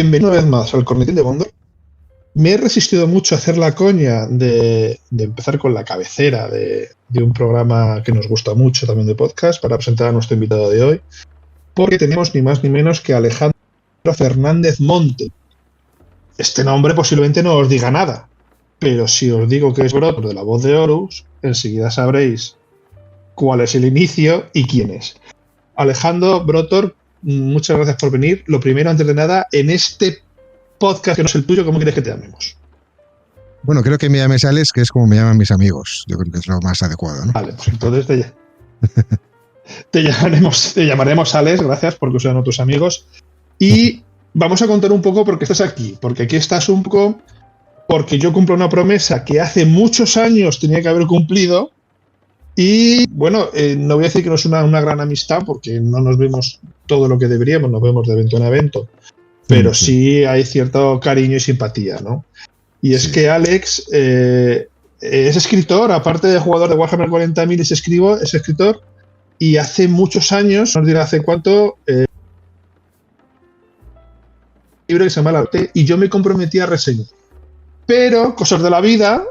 Bienvenido una vez más al Cornetín de Gondor. Me he resistido mucho a hacer la coña de empezar con la cabecera de un programa que nos gusta mucho también de podcast para presentar a nuestro invitado de hoy, porque tenemos ni más ni menos que Alejandro Fernández Monte. Este nombre posiblemente no os diga nada, pero si os digo que es Brotor de La Voz de Horus, enseguida sabréis cuál es el inicio y quién es. Alejandro Brotor, muchas gracias por venir. Lo primero, antes de nada, en este podcast que no es el tuyo, ¿cómo quieres que te llamemos? Bueno, creo que me llames Alex, que es como me llaman mis amigos. Yo creo que es lo más adecuado, ¿no? Vale, pues entonces te llamaremos Alex, gracias porque usan a tus amigos. Y vamos a contar un poco por qué estás aquí. Porque aquí estás un poco porque yo cumplo una promesa que hace muchos años tenía que haber cumplido. Y bueno, no voy a decir que no es una gran amistad porque no nos vemos todo lo que deberíamos, nos vemos de evento en evento. Pero sí hay cierto cariño y simpatía, ¿no? Y es que Alex es escritor, aparte de jugador de Warhammer 40.000, es escritor, y hace muchos años, no os diré hace cuánto, un libro que se llama El Arte, y yo me comprometí a reseñar. Pero, cosas de la vida,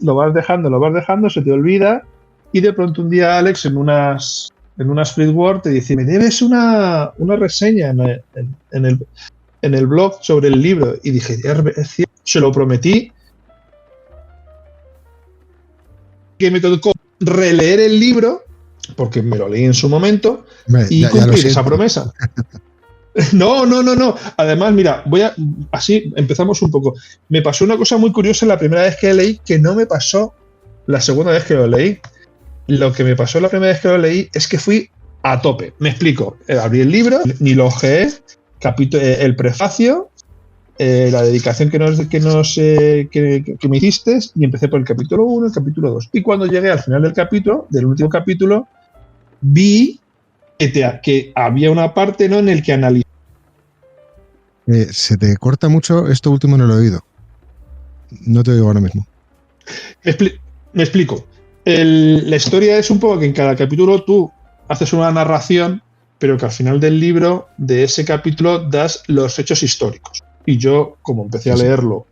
lo vas dejando, se te olvida, y de pronto un día Alex en unas Fleetword te dice, me debes una reseña en el blog sobre el libro. Y dije, es cierto, se lo prometí. Que me tocó releer el libro, porque me lo leí en su momento, y cumplir esa promesa. No. Además, mira, así empezamos un poco. Me pasó una cosa muy curiosa la primera vez que leí, que no me pasó la segunda vez que lo leí. Lo que me pasó la primera vez que lo leí es que fui a tope. Me explico. Abrí el libro, ni lo ojeé, el prefacio, la dedicación que me hiciste, y empecé por el capítulo 1, el capítulo 2. Y cuando llegué al final del último capítulo, vi que había una parte, ¿no?, en el que analizaba. Se te corta mucho, esto último no lo he oído. No te oigo ahora mismo. Me explico. La historia es un poco que en cada capítulo tú haces una narración, pero que al final del libro, de ese capítulo, das los hechos históricos. Y yo, como empecé a leerlo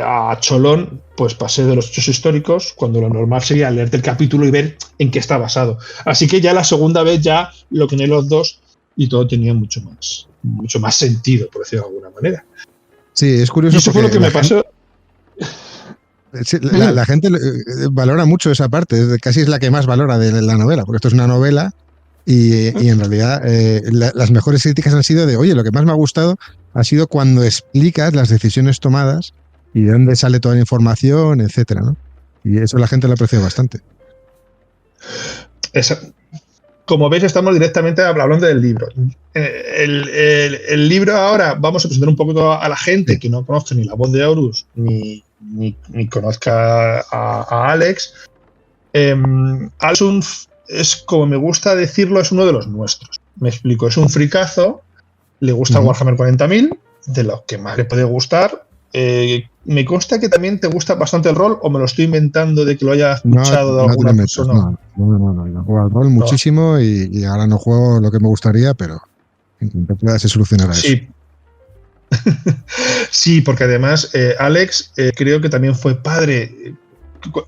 a cholón, pues pasé de los hechos históricos, cuando lo normal sería leerte el capítulo y ver en qué está basado. Así que ya la segunda vez ya lo que en los dos y todo tenía mucho más sentido, por decirlo de alguna manera. Sí, es curioso. Y eso fue lo que me pasó. Sí, la gente valora mucho esa parte, casi es la que más valora de la novela, porque esto es una novela y en realidad las mejores críticas han sido de, oye, lo que más me ha gustado ha sido cuando explicas las decisiones tomadas y de dónde sale toda la información, etcétera, ¿no? Y eso la gente lo aprecia bastante. Como veis, estamos directamente hablando del libro. El libro ahora vamos a presentar un poquito a la gente que no conozca ni La Voz de Horus ni conozca a Alex. Alex es, como me gusta decirlo, es uno de los nuestros. Me explico, es un fricazo, le gusta Warhammer 40.000, de los que más le puede gustar. Me consta que también te gusta bastante el rol, o me lo estoy inventando de que lo haya escuchado de alguna persona. No, yo juego al rol muchísimo y ahora no juego lo que me gustaría, pero intentar se solucionará eso. Sí, porque además Alex creo que también fue padre.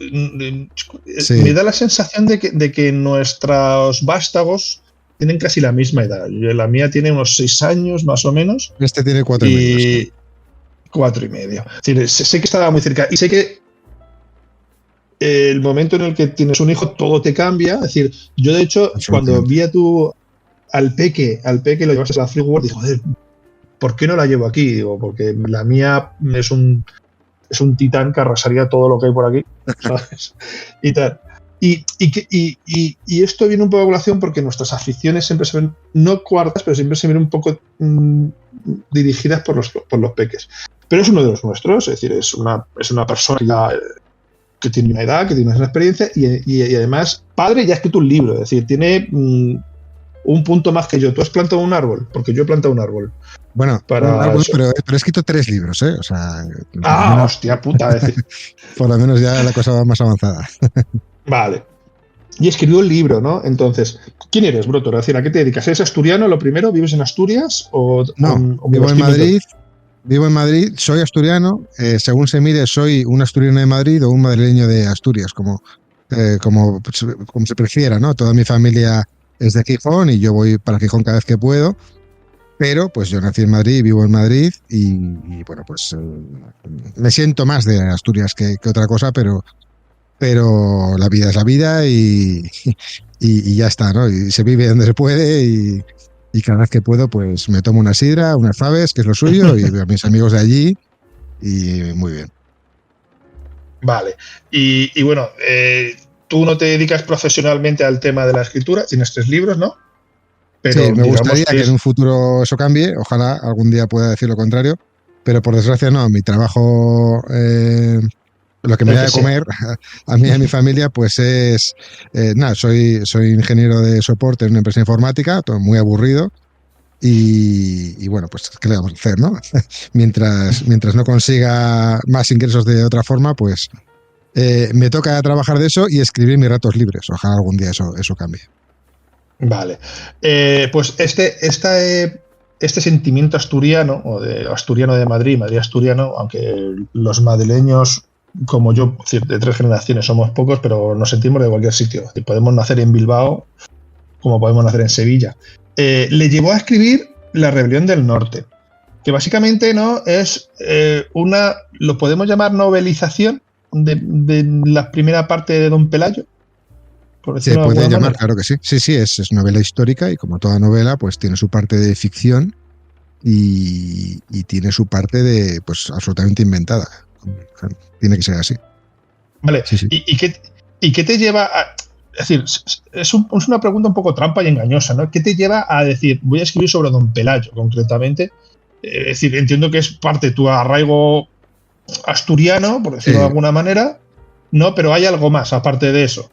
Me da la sensación de que nuestros vástagos tienen casi la misma edad. La mía tiene unos 6 años más o menos. Este tiene 4 y medio. Sí. 4 y medio. Sé que estaba muy cerca y sé que el momento en el que tienes un hijo todo te cambia. Es decir, yo de hecho cuando vi al peque lo llevaste a la Fleetword, dije, joder, ¿por qué no la llevo aquí? Digo, porque la mía es un titán que arrasaría todo lo que hay por aquí, ¿sabes? Y tal. Y esto viene un poco a colación porque nuestras aficiones siempre se ven, no cuartas, pero siempre se ven un poco dirigidas por los peques. Pero es uno de los nuestros, es decir, es una persona que tiene una edad, que tiene una experiencia y además, padre, ya ha escrito un libro, es decir, tiene un punto más que yo. ¿Tú has plantado un árbol? Porque yo he plantado un árbol. Bueno, pero he escrito 3 libros, ¿eh? O sea, hostia puta. Es decir. Por lo menos ya la cosa va más avanzada. Vale. y escribió un libro, ¿no? Entonces, ¿quién eres, Brotor? Es decir, ¿a qué te dedicas? ¿Eres asturiano lo primero? ¿Vives en Asturias? No, ¿O me lo estoy inventando? vivo en Madrid, soy asturiano, según se mire, soy un asturiano de Madrid o un madrileño de Asturias, como se prefiera, ¿no? Toda mi familia es de Gijón y yo voy para Gijón cada vez que puedo, pero pues yo nací en Madrid, vivo en Madrid y bueno, pues me siento más de Asturias que otra cosa, pero la vida es la vida y ya está, ¿no? Y se vive donde se puede y cada vez que puedo, pues me tomo una sidra, unas faves, que es lo suyo, y veo a mis amigos de allí y muy bien. Vale. Y bueno, tú no te dedicas profesionalmente al tema de la escritura, tienes 3 libros, ¿no? Sí, Pero me digamos gustaría que que en es... un futuro eso cambie, ojalá algún día pueda decir lo contrario, pero por desgracia no, mi trabajo, lo que me el da que de sea. comer a mí y a mi familia, pues es, nada, soy ingeniero de soporte en una empresa informática, todo muy aburrido, y bueno, pues ¿qué le vamos a hacer, no? Mientras no consiga más ingresos de otra forma, pues me toca trabajar de eso y escribir mis ratos libres, ojalá algún día eso cambie. Vale. Pues este sentimiento asturiano, o de asturiano de Madrid, Madrid asturiano, aunque los madrileños, como yo, es decir, de 3 generaciones somos pocos, pero nos sentimos de cualquier sitio. Es decir, podemos nacer en Bilbao, como podemos nacer en Sevilla. Le llevó a escribir La Rebelión del Norte, que básicamente no es lo podemos llamar novelización de la primera parte de Don Pelayo, por Se decirlo de puede alguna llamar, manera. claro que sí. Sí, sí, es novela histórica y como toda novela, pues tiene su parte de ficción y tiene su parte de, pues, absolutamente inventada. Tiene que ser así. Vale, Sí, sí. ¿y qué te lleva a... Es decir, es una pregunta un poco trampa y engañosa, ¿no? ¿Qué te lleva a decir, voy a escribir sobre Don Pelayo, concretamente? Es decir, entiendo que es parte de tu arraigo asturiano, por decirlo de Eh, alguna manera, ¿no? Pero hay algo más, aparte de eso.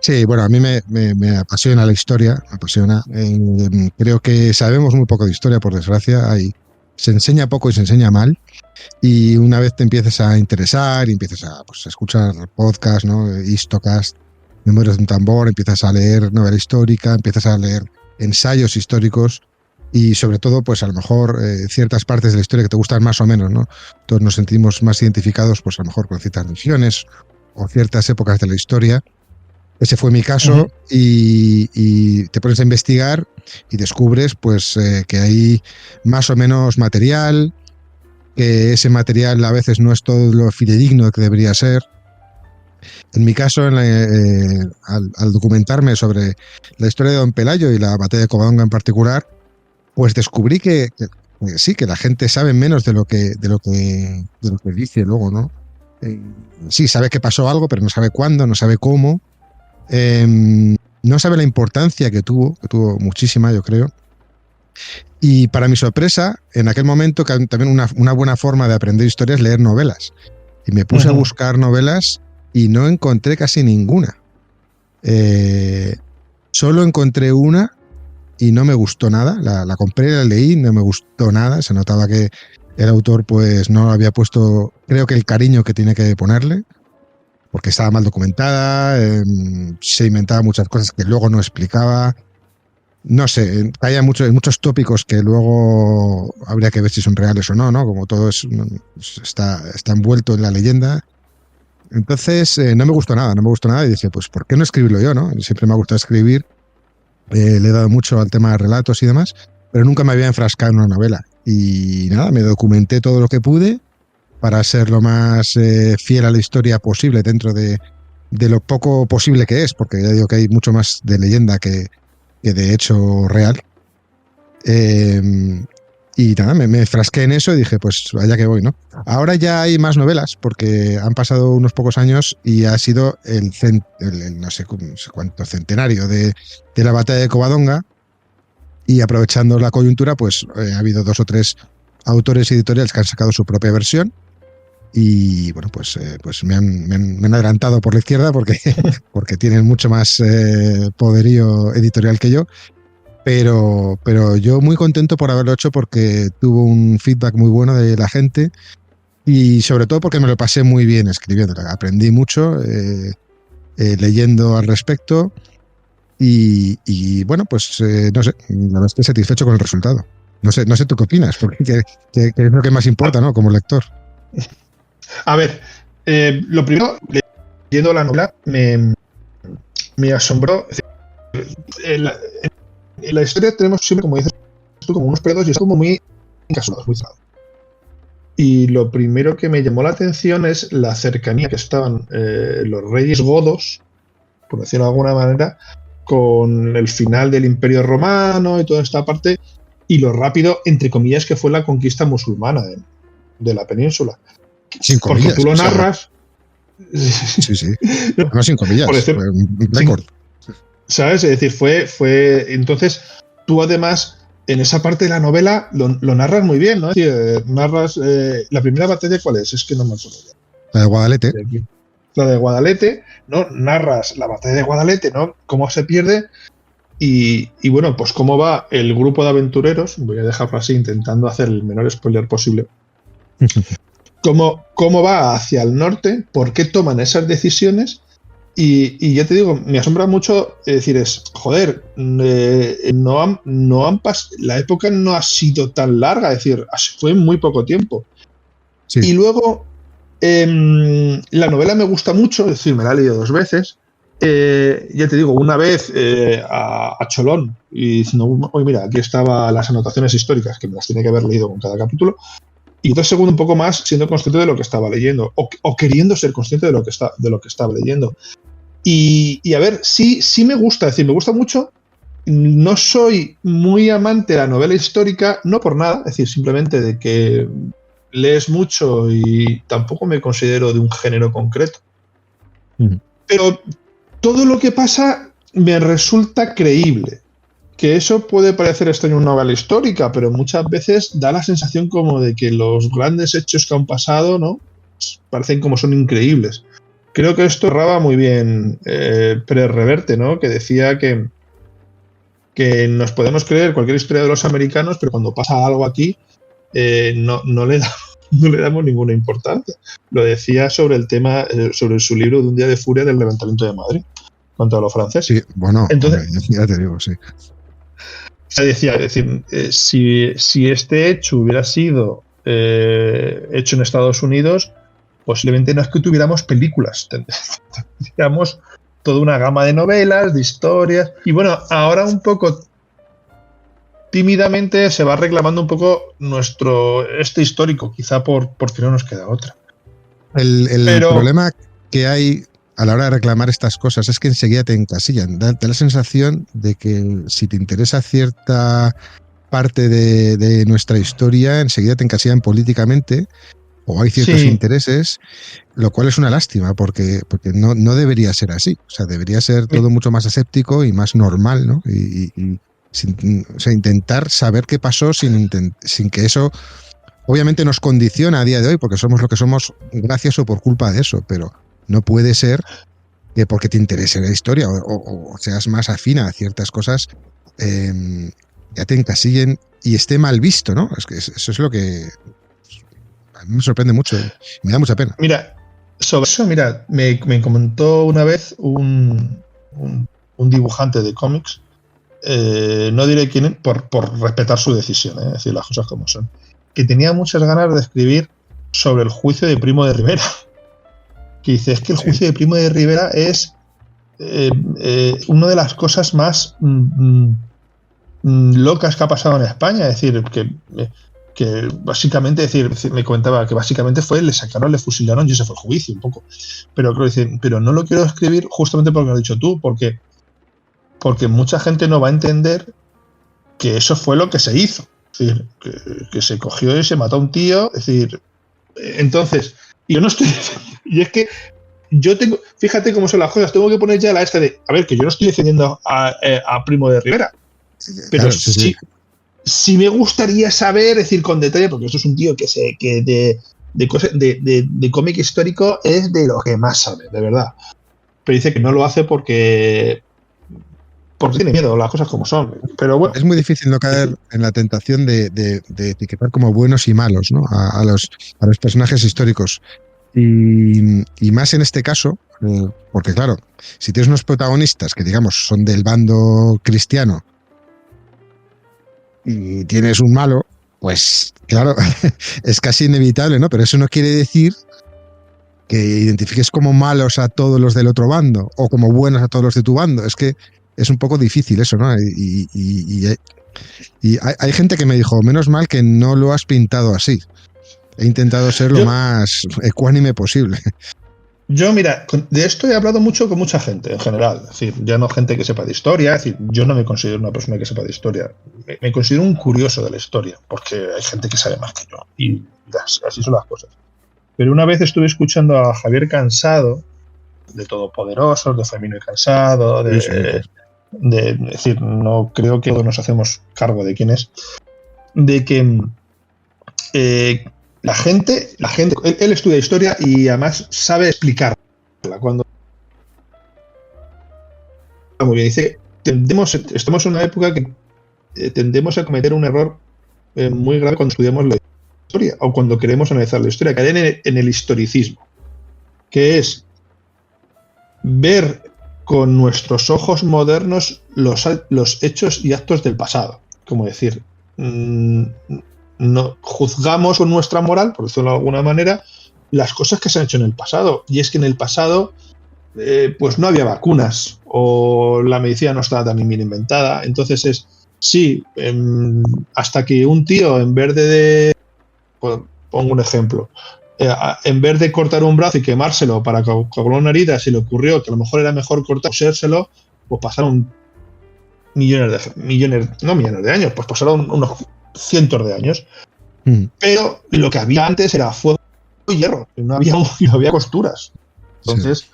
sí, bueno, a mí me apasiona la historia, me apasiona. Creo que sabemos muy poco de historia, por desgracia. Se enseña poco y se enseña mal. Y una vez te empiezas a interesar y empiezas a, pues, a escuchar podcast, ¿no? Histocast, Memorias de un tambor, empiezas a leer novela histórica, empiezas a leer ensayos históricos y sobre todo, pues a lo mejor ciertas partes de la historia que te gustan más o menos, ¿no? Todos nos sentimos más identificados, pues a lo mejor con ciertas regiones o ciertas épocas de la historia. Ese fue mi Uh -huh. caso y te pones a investigar y descubres pues que hay más o menos material, que ese material a veces no es todo lo fidedigno que debería ser. En mi caso, al documentarme sobre la historia de Don Pelayo y la batalla de Covadonga en particular, pues descubrí que sí, que la gente sabe menos de lo que dice luego, ¿no? Sí, sabe que pasó algo, pero no sabe cuándo, no sabe cómo. No sabe la importancia que tuvo muchísima, yo creo. Y para mi sorpresa, en aquel momento, también una buena forma de aprender historia es leer novelas. Y me puse a buscar novelas y no encontré casi ninguna. Solo encontré una y no me gustó nada. La compré, la leí, no me gustó nada. Se notaba que el autor pues no había puesto, creo que el cariño que tiene que ponerle, porque estaba mal documentada, se inventaba muchas cosas que luego no explicaba. No sé, hay muchos tópicos que luego habría que ver si son reales o no, ¿no? Como todo está envuelto en la leyenda. Entonces, no me gustó nada y dije, pues, ¿por qué no escribirlo yo, no? Siempre me ha gustado escribir, le he dado mucho al tema de relatos y demás, pero nunca me había enfrascado en una novela. Y nada, me documenté todo lo que pude para ser lo más fiel a la historia posible dentro de lo poco posible que es, porque ya digo que hay mucho más de leyenda que de hecho real. Y nada, me frasqué en eso y dije, pues allá que voy, ¿no? Ahora ya hay más novelas, porque han pasado unos pocos años y ha sido el no sé cuánto centenario de la batalla de Covadonga, y aprovechando la coyuntura, pues ha habido 2 o 3 autores y editoriales que han sacado su propia versión. Y bueno, pues me han adelantado por la izquierda porque tienen mucho más poderío editorial que yo. Pero yo muy contento por haberlo hecho porque tuvo un feedback muy bueno de la gente y sobre todo porque me lo pasé muy bien escribiendo. Aprendí mucho leyendo al respecto y bueno, pues no sé, la verdad estoy satisfecho con el resultado. No sé tú qué opinas, porque que es lo que más importa, ¿no? Como lector. A ver, lo primero, leyendo la novela, me asombró. Es decir, en la historia tenemos siempre, como dices tú, como unos periodos y es como muy encasulados, muy cerrados. Y lo primero que me llamó la atención es la cercanía que estaban los reyes godos, por decirlo de alguna manera, con el final del Imperio Romano y toda esta parte, y lo rápido, entre comillas, que fue la conquista musulmana de la península. Sin comillas. Porque tú lo narras. Sí. No, sin comillas. Por decir, fue un récord. ¿Sabes? Es decir, fue. Entonces, tú además, en esa parte de la novela, lo narras muy bien, ¿no? Es decir, narras. ¿La primera batalla cuál es? Es que no me acuerdo ya. La de Guadalete. La de Guadalete, ¿no? Narras la batalla de Guadalete, ¿no? Cómo se pierde. Y bueno, pues cómo va el grupo de aventureros, voy a dejarlo así, intentando hacer el menor spoiler posible. Cómo va hacia el norte, por qué toman esas decisiones. Y ya te digo, me asombra mucho decir, joder, la época no ha sido tan larga, es decir, fue en muy poco tiempo. Sí. Y luego, la novela me gusta mucho, es decir, me la he leído 2 veces. Ya te digo, una vez a cholón y diciendo, oye, mira, aquí estaban las anotaciones históricas, que me las tiene que haber leído con cada capítulo. Y otra segunda un poco más siendo consciente de lo que estaba leyendo o queriendo ser consciente de lo que estaba leyendo. Y a ver, sí me gusta, es decir, me gusta mucho. No soy muy amante de la novela histórica, no por nada, es decir, simplemente de que lees mucho y tampoco me considero de un género concreto. Pero todo lo que pasa me resulta creíble. Que eso puede parecer extraño en una novela histórica, pero muchas veces da la sensación como de que los grandes hechos que han pasado, ¿no? Parecen como son increíbles. Creo que esto narraba muy bien Pérez Reverte, ¿no? Que decía que nos podemos creer cualquier historia de los americanos, pero cuando pasa algo aquí, no le damos ninguna importancia. Lo decía sobre el tema, sobre su libro de Un día de furia del levantamiento de Madrid contra los franceses. Sí, bueno, entonces, ya te digo, sí. Se decía, es decir, si este hecho hubiera sido hecho en Estados Unidos, posiblemente no es que tuviéramos películas, tendríamos toda una gama de novelas, de historias, y bueno, ahora un poco tímidamente se va reclamando un poco este histórico, quizá porque no nos queda otra. Pero problema que hay a la hora de reclamar estas cosas es que enseguida te encasillan. Da la sensación de que si te interesa cierta parte de nuestra historia, enseguida te encasillan políticamente o hay ciertos intereses, lo cual es una lástima porque no debería ser así. O sea, debería ser todo mucho más aséptico y más normal, ¿no? O sea, intentar saber qué pasó sin que eso obviamente nos condiciona a día de hoy porque somos lo que somos gracias o por culpa de eso, pero no puede ser que porque te interese la historia o seas más afina a ciertas cosas, ya te encasillen y esté mal visto, ¿no? Es que eso es lo que a mí me sorprende mucho, me da mucha pena. Mira, sobre eso, me comentó una vez un dibujante de cómics, no diré quién, por respetar su decisión, es decir, las cosas como son, que tenía muchas ganas de escribir sobre el juicio de Primo de Rivera. Que dice, es que el juicio de Primo de Rivera es una de las cosas más locas que ha pasado en España. Es decir, que básicamente, me comentaba que básicamente le sacaron, le fusilaron y ese fue el juicio un poco. Pero pero no lo quiero escribir justamente porque lo has dicho tú, porque mucha gente no va a entender que eso fue lo que se hizo. Es decir, que se cogió y se mató a un tío. Es decir, entonces, yo no estoy... Y es que yo tengo, fíjate cómo son las cosas, tengo que poner ya la esta de, a ver, que yo no estoy defendiendo a Primo de Rivera, pero claro, sí me gustaría saber, decir con detalle, porque esto es un tío que de cómic histórico es de lo que más sabe, de verdad. Pero dice que no lo hace porque tiene miedo, las cosas como son. Pero bueno. Es muy difícil no caer en la tentación de etiquetar como buenos y malos, ¿no? a los personajes históricos. Y más en este caso, porque claro, si tienes unos protagonistas que digamos son del bando cristiano y tienes un malo, pues claro, es casi inevitable, ¿no? Pero eso no quiere decir que identifiques como malos a todos los del otro bando o como buenos a todos los de tu bando. Es que es un poco difícil eso, ¿no? Y hay gente que me dijo, menos mal que no lo has pintado así. He intentado ser lo más ecuánime posible. Yo, mira, de esto he hablado mucho con mucha gente en general. Es decir, ya no gente que sepa de historia. Es decir, yo no me considero una persona que sepa de historia. Me considero un curioso de la historia, porque hay gente que sabe más que yo. Y así son las cosas. Pero una vez estuve escuchando a Javier Cansado, de Todopoderosos, de Femino y Cansado, es decir, no creo que todos nos hacemos cargo de quién es, de que la gente, él estudia historia y además sabe explicarla. Cuando muy bien, dice, estamos en una época que tendemos a cometer un error muy grave cuando estudiamos la historia o cuando queremos analizar la historia, caer en el historicismo, que es ver con nuestros ojos modernos los hechos y actos del pasado. Como decir, no juzgamos con nuestra moral, por decirlo de alguna manera, las cosas que se han hecho en el pasado. Y es que en el pasado pues no había vacunas o la medicina no estaba tan bien inventada. Entonces hasta que un tío, en vez de pongo un ejemplo, en vez de cortar un brazo y quemárselo para calcular una herida, se le ocurrió que a lo mejor era mejor cosérselo, pues pasaron millones de años, pues pasaron unos cientos de años. Pero lo que había antes era fuego y hierro, y no había costuras. Entonces,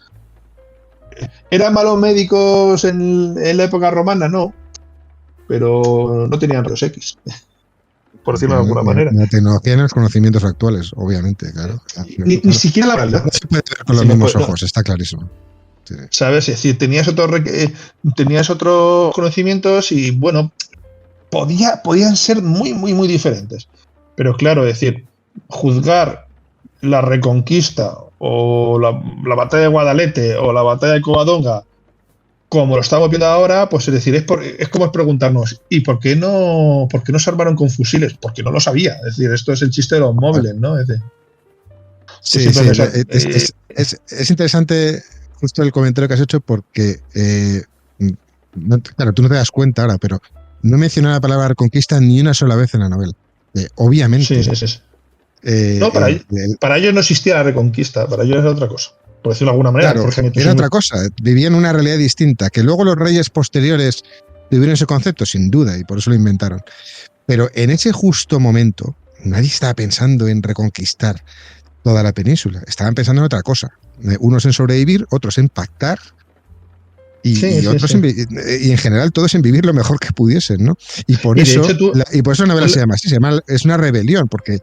¿eran malos médicos en la época romana? No, pero no tenían rayos X, por decirlo de alguna manera. La tecnología y los conocimientos actuales, obviamente, claro. Ni siquiera la realidad. No se puede ver con los mismos ojos, está clarísimo. Sí. ¿Sabes? Es decir, tenías otros conocimientos y, bueno, podían ser muy, muy, muy diferentes. Pero claro, es decir, juzgar la Reconquista o la batalla de Guadalete o la batalla de Covadonga como lo estamos viendo ahora, pues es decir, es como preguntarnos, ¿y por qué no se armaron con fusiles? Porque no lo sabía. Es decir, esto es el chiste de los móviles, ¿no? Es interesante justo el comentario que has hecho porque, claro, tú no te das cuenta ahora, pero no mencioné la palabra Reconquista ni una sola vez en la novela. Obviamente. Sí. No, para ellos no existía la Reconquista, para ellos era otra cosa. Por decirlo de alguna manera. Claro, era otra cosa, vivían una realidad distinta. Que luego los reyes posteriores tuvieron ese concepto, sin duda, y por eso lo inventaron. Pero en ese justo momento, nadie estaba pensando en reconquistar toda la península. Estaban pensando en otra cosa. Unos en sobrevivir, otros en pactar, y otros y en general todos en vivir lo mejor que pudiesen, ¿no? Y por eso la novela se llama así, es una rebelión, porque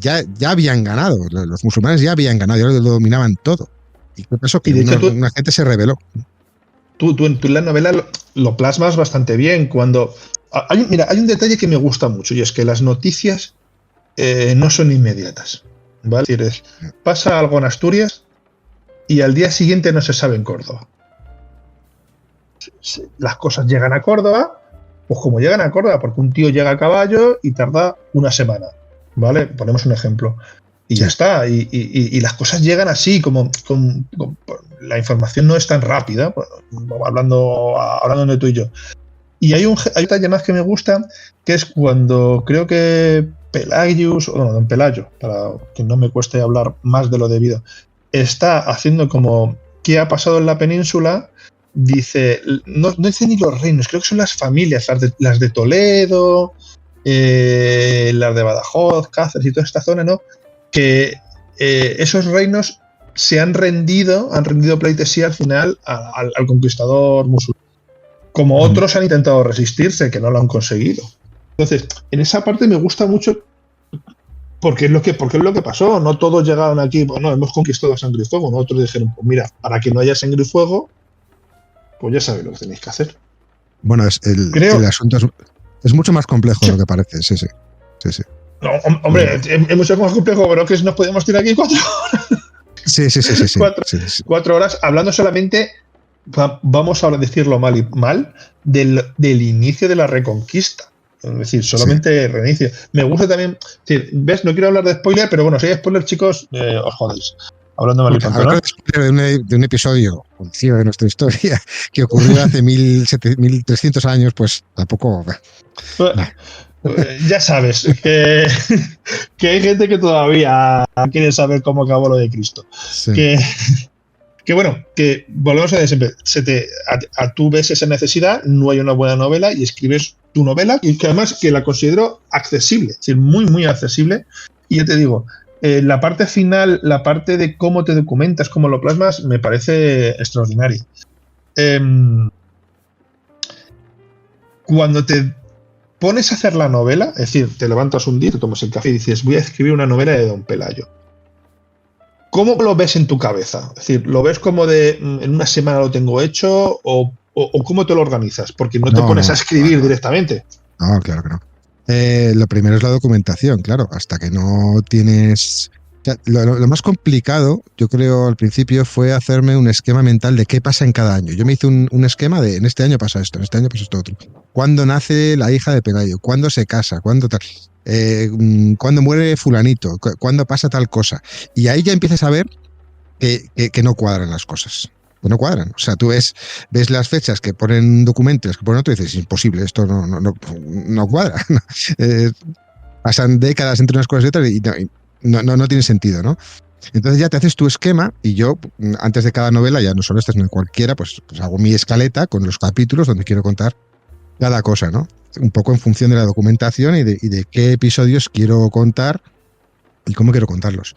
ya habían ganado, los musulmanes ya habían ganado, ya lo dominaban todo. ¿Y qué pasó? Que una gente se rebeló. Tú en la novela lo plasmas bastante bien. Cuando hay un detalle que me gusta mucho, y es que las noticias no son inmediatas, ¿vale? Es decir, pasa algo en Asturias y al día siguiente no se sabe en Córdoba. Las cosas llegan a Córdoba, pues como llegan a Córdoba, porque un tío llega a caballo y tarda una semana, ¿vale? Ponemos un ejemplo. Y ya está, y las cosas llegan así, como la información no es tan rápida, hablando de tú y yo. Y hay un detalle más que me gusta, que es cuando creo que don Pelayo, para que no me cueste hablar más de lo debido, está haciendo como qué ha pasado en la península. Dice, no dice ni los reinos, creo que son las familias, las de Toledo, las de Badajoz, Cáceres y toda esta zona, ¿no? Que esos reinos se han rendido pleitesía al final al conquistador musulmán, como otros han intentado resistirse, que no lo han conseguido. Entonces, en esa parte me gusta mucho porque es lo que pasó. No todos llegaron aquí, bueno, hemos conquistado sangre y fuego, ¿no? Otros dijeron, pues mira, para que no haya sangre y fuego, pues ya sabéis lo que tenéis que hacer. Bueno, el asunto es mucho más complejo de lo que parece, sí. No, hombre, es mucho más complejo, pero que nos podemos tirar aquí 4 horas. Sí. 4 horas hablando solamente, vamos a decirlo mal, del inicio de la Reconquista. Es decir, solamente el reinicio. Me gusta también. Es decir, ¿ves? No quiero hablar de spoiler, pero bueno, si hay spoiler, chicos, os jodéis. Hablando mal y pronto, ¿no? De un episodio conocido de nuestra historia que ocurrió hace 1300 años, pues tampoco. Ya sabes que hay gente que todavía quiere saber cómo acabó lo de Cristo. Sí. Que bueno, que volvemos a decir siempre, tú ves esa necesidad, no hay una buena novela y escribes tu novela, y que además que la considero accesible, es decir, muy, muy accesible. Y ya te digo, la parte final, la parte de cómo te documentas, cómo lo plasmas, me parece extraordinaria. Cuando te pones a hacer la novela, es decir, te levantas un día, te tomas el café y dices, voy a escribir una novela de Don Pelayo. ¿Cómo lo ves en tu cabeza? Es decir, ¿lo ves como de en una semana lo tengo hecho o cómo te lo organizas? Porque no te pones a escribir directamente. No, claro que no. Lo primero es la documentación, claro. Hasta que no tienes... O sea, lo más complicado, yo creo, al principio fue hacerme un esquema mental de qué pasa en cada año. Yo me hice un esquema de en este año pasa esto, en este año pasa esto otro. ¿Cuándo nace la hija de Pelayo? ¿Cuándo se casa? ¿Cuándo tal? ¿Cuándo muere fulanito? ¿Cuándo pasa tal cosa? Y ahí ya empiezas a ver que no cuadran las cosas. Que no cuadran. O sea, tú ves las fechas que ponen documentos, que ponen otro y dices, es imposible, esto no cuadra. Pasan décadas entre unas cosas y otras y no tiene sentido, ¿no? Entonces ya te haces tu esquema y yo, antes de cada novela, ya no solo esta, sino cualquiera, pues hago mi escaleta con los capítulos donde quiero contar cada cosa, ¿no? Un poco en función de la documentación y de qué episodios quiero contar y cómo quiero contarlos.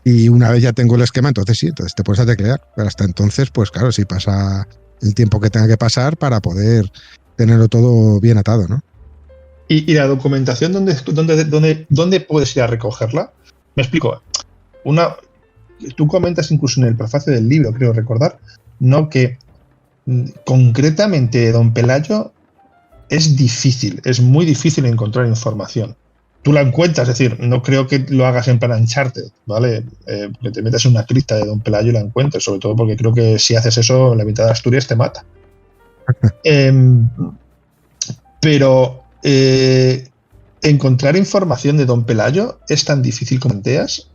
Y una vez ya tengo el esquema, entonces te puedes a teclear. Pero hasta entonces, pues claro, sí pasa el tiempo que tenga que pasar para poder tenerlo todo bien atado, ¿no? ¿Y la documentación dónde puedes ir a recogerla? Me explico. Tú comentas incluso en el prefacio del libro, creo recordar, ¿no? Que concretamente Don Pelayo es muy difícil encontrar información. Tú la encuentras, es decir, no creo que lo hagas en plan Uncharted, ¿vale? Que te metas en una cripta de Don Pelayo y la encuentres, sobre todo porque creo que si haces eso, la mitad de Asturias te mata. Pero encontrar información de Don Pelayo es tan difícil como planteas.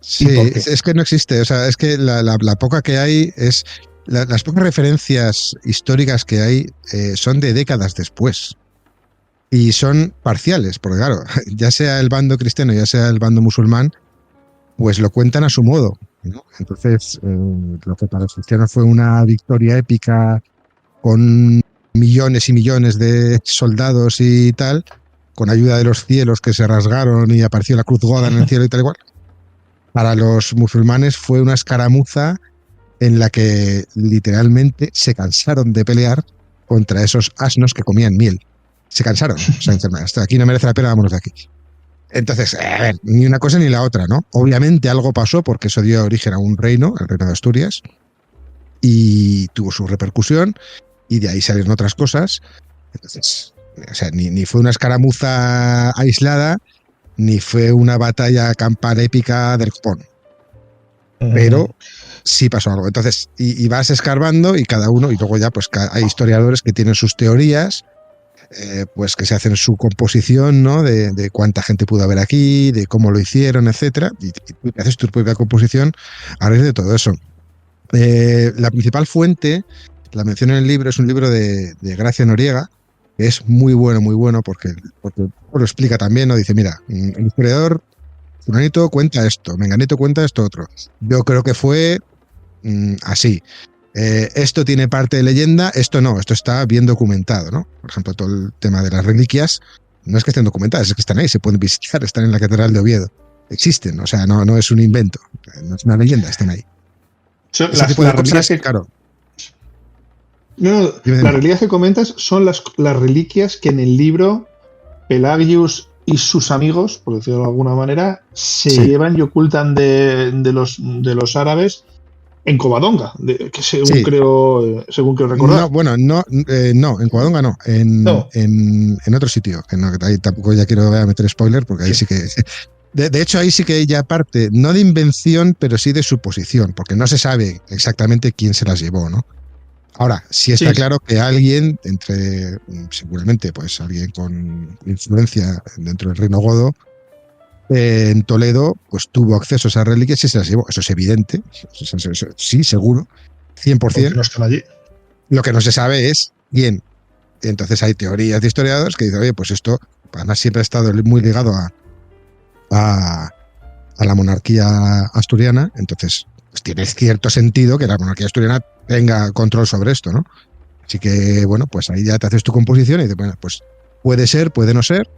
Sí, es que no existe. O sea, es que la poca que hay es... Las pocas referencias históricas que hay son de décadas después. Y son parciales, porque claro, ya sea el bando cristiano, ya sea el bando musulmán, pues lo cuentan a su modo, ¿no? Entonces, lo que para los cristianos fue una victoria épica con millones y millones de soldados y tal, con ayuda de los cielos que se rasgaron y apareció la cruz goda en el cielo y tal igual. Para los musulmanes fue una escaramuza en la que literalmente se cansaron de pelear contra esos asnos que comían miel. Se cansaron. O sea, hasta aquí no merece la pena, vámonos de aquí. Entonces, a ver, ni una cosa ni la otra, ¿no? Obviamente algo pasó porque eso dio origen a un reino, el reino de Asturias, y tuvo su repercusión, y de ahí salieron otras cosas. Entonces, o sea, ni fue una escaramuza aislada, ni fue una batalla campal épica del copón. Pero sí pasó algo. Entonces, y vas escarbando y cada uno, y luego ya pues hay historiadores que tienen sus teorías, pues que se hacen su composición, ¿no? De cuánta gente pudo haber aquí, de cómo lo hicieron, etcétera, y haces tu propia composición a raíz de todo eso. La principal fuente, la menciono en el libro, es un libro de Gracia Noriega, que es muy bueno porque lo explica también, ¿no? Dice, mira, el historiador fulanito cuenta esto, menganito cuenta esto otro. Yo creo que fue así. Esto tiene parte de leyenda, esto no, esto está bien documentado, ¿no? Por ejemplo, todo el tema de las reliquias, no es que estén documentadas, es que están ahí, se pueden visitar, están en la Catedral de Oviedo. Existen, o sea, no es un invento, no es una leyenda, están ahí. Ese tipo de cosas, claro. No, las reliquias que comentas son las reliquias que en el libro Pelagius y sus amigos, por decirlo de alguna manera, se llevan y ocultan de los árabes en Covadonga, que según creo recordar. No, bueno, no, en Covadonga no, en otro sitio, que ahí tampoco ya quiero meter spoiler, porque ahí sí que... De hecho, ahí sí que hay ya parte, no de invención, pero sí de suposición, porque no se sabe exactamente quién se las llevó, ¿no? Ahora, sí está claro que alguien, seguramente, pues alguien con influencia dentro del reino godo, en Toledo, pues tuvo acceso a esas reliquias y se las llevó. Eso es evidente, eso, sí, seguro, 100%. Porque no están allí. Lo que no se sabe es quién. Entonces hay teorías de historiadores que dicen, oye, pues esto, además siempre ha estado muy ligado a la monarquía asturiana, entonces pues tiene cierto sentido que la monarquía asturiana tenga control sobre esto, ¿no? Así que, bueno, pues ahí ya te haces tu composición y dices, bueno, pues puede ser, puede no ser,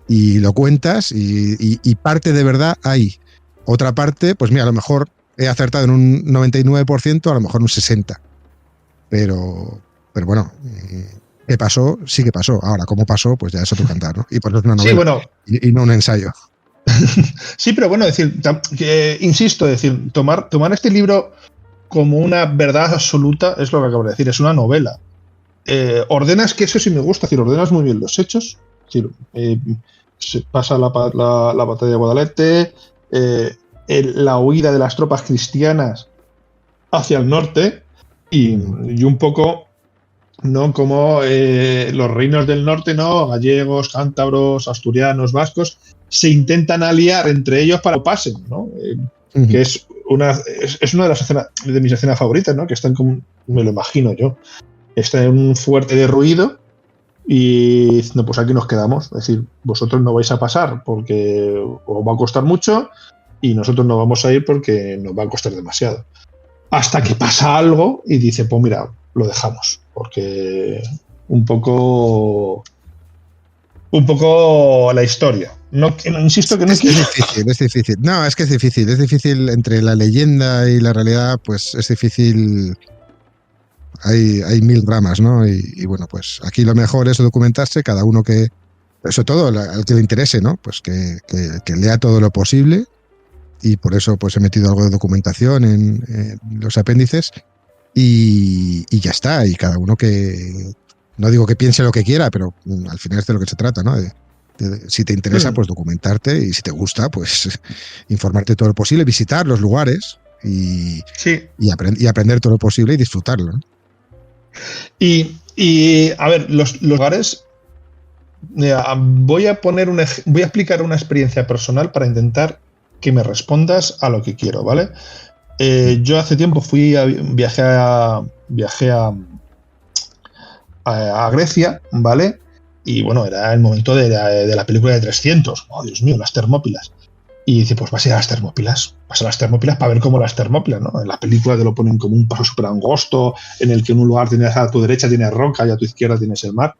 y lo cuentas y parte de verdad hay. Otra parte, pues mira, a lo mejor he acertado en un 99%, a lo mejor un 60%. Pero bueno, ¿qué pasó? Sí que pasó. Ahora, ¿cómo pasó? Pues ya es otro cantar, ¿no? Y por eso es una novela, sí, bueno, y no un ensayo. Sí, pero bueno, insisto, tomar este libro como una verdad absoluta es lo que acabo de decir, es una novela. Ordenas, que eso sí me gusta, ordenas muy bien los hechos. Se pasa la batalla de Guadalete, la huida de las tropas cristianas hacia el norte y un poco, ¿no? Como los reinos del norte, ¿no? Gallegos, cántabros, asturianos, vascos, se intentan aliar entre ellos para que pasen, ¿no? Que es una de las escenas, de mis escenas favoritas, ¿no? Que están como, me lo imagino yo, está en un fuerte de ruido y no, pues aquí nos quedamos. Es decir, vosotros no vais a pasar porque os va a costar mucho y nosotros no vamos a ir porque nos va a costar demasiado. Hasta que pasa algo y dice, pues mira, lo dejamos, porque un poco la historia. No, insisto que no es difícil. No, es que es difícil entre la leyenda y la realidad, pues es difícil. Hay mil ramas, ¿no? Y bueno, pues aquí lo mejor es documentarse, cada uno que, sobre todo al que le interese, ¿no? Pues que lea todo lo posible, y por eso pues he metido algo de documentación en los apéndices y ya está, y cada uno que, no digo que piense lo que quiera, pero al final es de lo que se trata, ¿no? Si te interesa, pues documentarte, y si te gusta, pues informarte todo lo posible, visitar los lugares y aprender todo lo posible y disfrutarlo, ¿no? Y a ver, los lugares, voy a explicar una experiencia personal para intentar que me respondas a lo que quiero, ¿vale? Yo hace tiempo viajé a Grecia, ¿vale? Y bueno, era el momento de la película de 300. Oh, Dios mío, las Termópilas. Y dice, pues vas a ir a las Termópilas. Vas a las Termópilas para ver cómo las Termópilas, ¿no? En la película te lo ponen como un paso súper angosto, en el que en un lugar tienes a tu derecha tienes roca y a tu izquierda tienes el mar.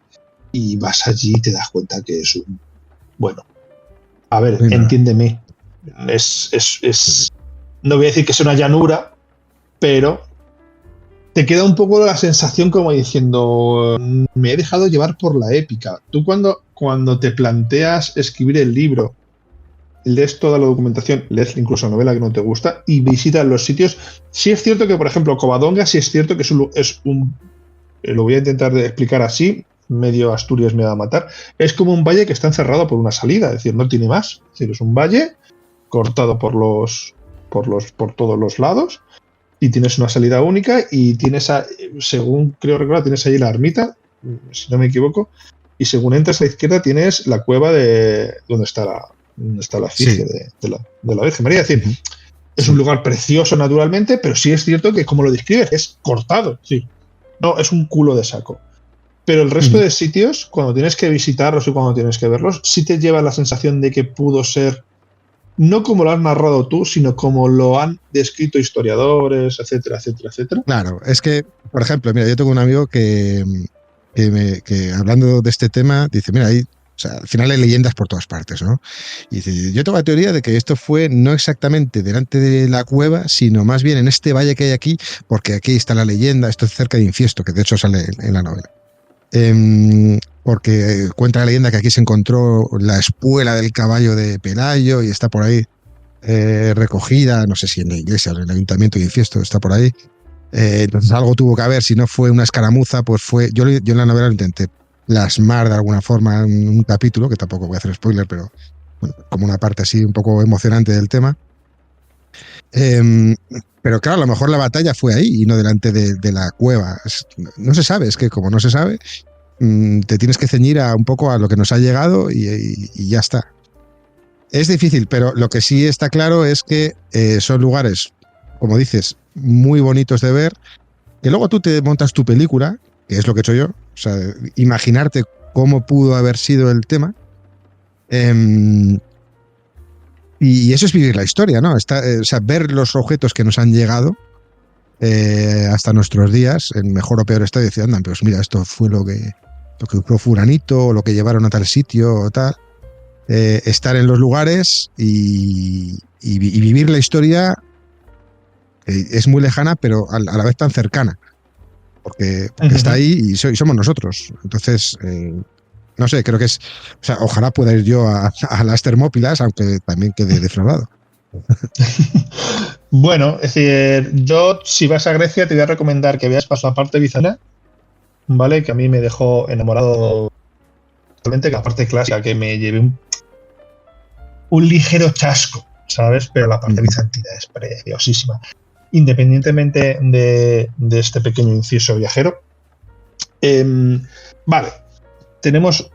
Y vas allí y te das cuenta que es un... Bueno, a ver, entiéndeme. No voy a decir que sea una llanura, pero te queda un poco la sensación como diciendo, me he dejado llevar por la épica. Tú cuando te planteas escribir el libro, lees toda la documentación, lees incluso la novela que no te gusta y visitas los sitios. Sí es cierto que, por ejemplo, Covadonga, sí es cierto que es un lo voy a intentar explicar así, medio Asturias me va a matar, es como un valle que está encerrado por una salida, es decir, no tiene más. Es decir, es un valle cortado por todos los lados y tienes una salida única y tienes, según creo recordar, tienes ahí la ermita, si no me equivoco, y según entras a la izquierda tienes la cueva de donde está la efigie de la Virgen María. Es decir, es un lugar precioso naturalmente, pero sí es cierto que, como lo describes, es cortado. Sí. No, es un culo de saco. Pero el resto de sitios, cuando tienes que visitarlos y cuando tienes que verlos, sí te lleva la sensación de que pudo ser, no como lo has narrado tú, sino como lo han descrito historiadores, etcétera, etcétera, etcétera. Claro, es que, por ejemplo, mira, yo tengo un amigo que hablando de este tema, dice, mira, ahí, o sea, al final hay leyendas por todas partes, ¿no? Y dice, yo tengo la teoría de que esto fue no exactamente delante de la cueva, sino más bien en este valle que hay aquí, porque aquí está la leyenda, esto es cerca de Infiesto, que de hecho sale en la novela. Porque cuenta la leyenda que aquí se encontró la espuela del caballo de Pelayo y está por ahí recogida, no sé si en la iglesia o en el ayuntamiento de Infiesto, está por ahí. Entonces algo tuvo que haber, si no fue una escaramuza, pues fue... Yo en la novela lo intenté plasmar de alguna forma en un capítulo, que tampoco voy a hacer spoiler, pero bueno, como una parte así un poco emocionante del tema. Pero claro, a lo mejor la batalla fue ahí y no delante de la cueva. No se sabe, es que como no se sabe, te tienes que ceñir un poco a lo que nos ha llegado y ya está. Es difícil, pero lo que sí está claro es que son lugares, como dices, muy bonitos de ver, que luego tú te montas tu película, que es lo que he hecho yo, o sea, imaginarte cómo pudo haber sido el tema. Y eso es vivir la historia, ¿no? O sea, ver los objetos que nos han llegado hasta nuestros días, en mejor o peor estado, y decir, anda, pues mira, esto fue lo que usó fulanito, o lo que llevaron a tal sitio, o tal. Estar en los lugares y vivir la historia es muy lejana, pero a la vez tan cercana, porque está ahí y somos nosotros. Entonces, no sé, creo que o sea, ojalá pueda ir yo a las Termópilas, aunque también quede defraudado. Bueno, es decir, yo si vas a Grecia te voy a recomendar que veas Paso Aparte Bizantina, ¿vale? Que a mí me dejó enamorado totalmente, que la parte clásica que me llevé un ligero chasco, ¿sabes? Pero la parte bizantina es preciosísima. Independientemente de este pequeño inciso viajero. Vale, hemos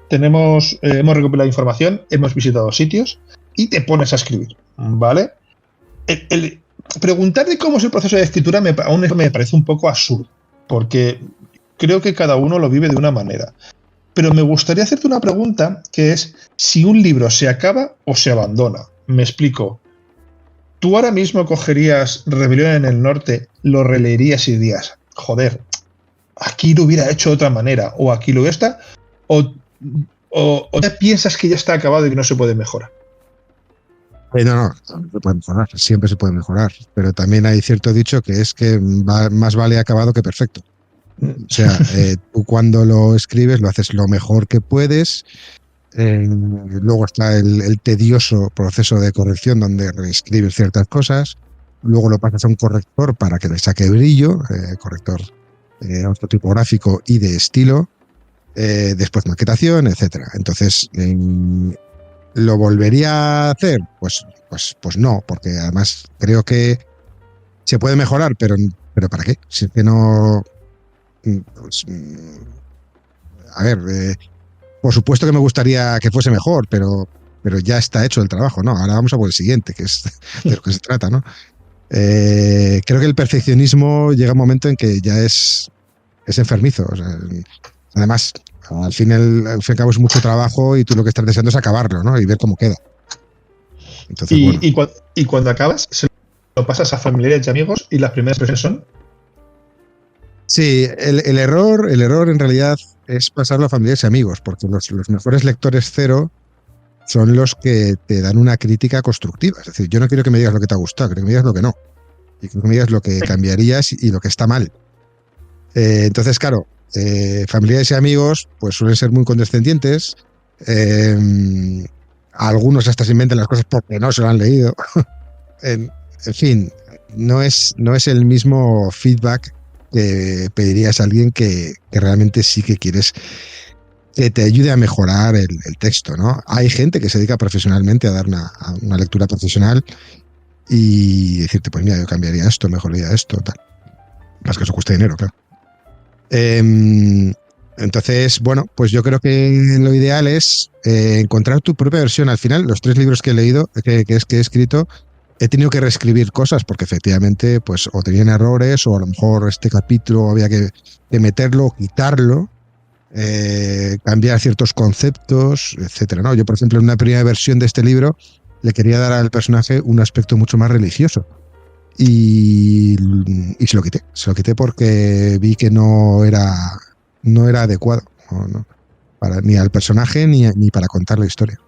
recopilado información, hemos visitado sitios y te pones a escribir, ¿vale? Preguntar de cómo es el proceso de escritura aún me parece un poco absurdo, porque creo que cada uno lo vive de una manera. Pero me gustaría hacerte una pregunta, que es si un libro se acaba o se abandona. Me explico. ¿Tú ahora mismo cogerías Rebelión en el Norte, lo releerías y dirías, joder, aquí lo hubiera hecho de otra manera, o aquí lo está, o ya piensas que ya está acabado y que no se puede mejorar? No, se puede mejorar, siempre se puede mejorar, pero también hay cierto dicho que es que más vale acabado que perfecto. O sea, tú cuando lo escribes lo haces lo mejor que puedes. Luego está el tedioso proceso de corrección donde reescribes ciertas cosas. Luego lo pasas a un corrector para que le saque brillo, corrector ortotipográfico y de estilo. Después maquetación, etcétera. Entonces, ¿lo volvería a hacer? Pues no, porque además creo que se puede mejorar, pero ¿para qué? Si es que no... Pues, a ver, por supuesto que me gustaría que fuese mejor, pero ya está hecho el trabajo, ¿no? Ahora vamos a por el siguiente, que es de lo que se trata, ¿no? Creo que el perfeccionismo llega un momento en que ya es enfermizo. O sea, además, al fin y al cabo es mucho trabajo y tú lo que estás deseando es acabarlo, ¿no? Y ver cómo queda. Entonces, bueno. Y cuando acabas, se lo pasas a familiares y amigos y las primeras impresiones son... Sí, el error en realidad es pasarlo a familiares y amigos, porque los mejores lectores cero son los que te dan una crítica constructiva. Es decir, yo no quiero que me digas lo que te ha gustado, quiero que me digas lo que no. Y que me digas lo que cambiarías y lo que está mal. Entonces, claro, familiares y amigos pues suelen ser muy condescendientes. Algunos hasta se inventan las cosas porque no se lo han leído. En fin, no es el mismo feedback que pedirías a alguien que realmente sí que quieres que te ayude a mejorar el texto, ¿no? Hay gente que se dedica profesionalmente a dar una lectura profesional y decirte, pues mira, yo cambiaría esto, mejoraría esto, tal. Más que eso cuesta dinero, claro. Entonces, bueno, pues yo creo que lo ideal es encontrar tu propia versión. Al final, los 3 libros que he leído, que he escrito, he tenido que reescribir cosas porque efectivamente pues o tenían errores o a lo mejor este capítulo había que meterlo, quitarlo, cambiar ciertos conceptos, etcétera, ¿no? Yo, por ejemplo, en una primera versión de este libro le quería dar al personaje un aspecto mucho más religioso y se lo quité porque vi que no era adecuado, no, ni al personaje ni para contar la historia.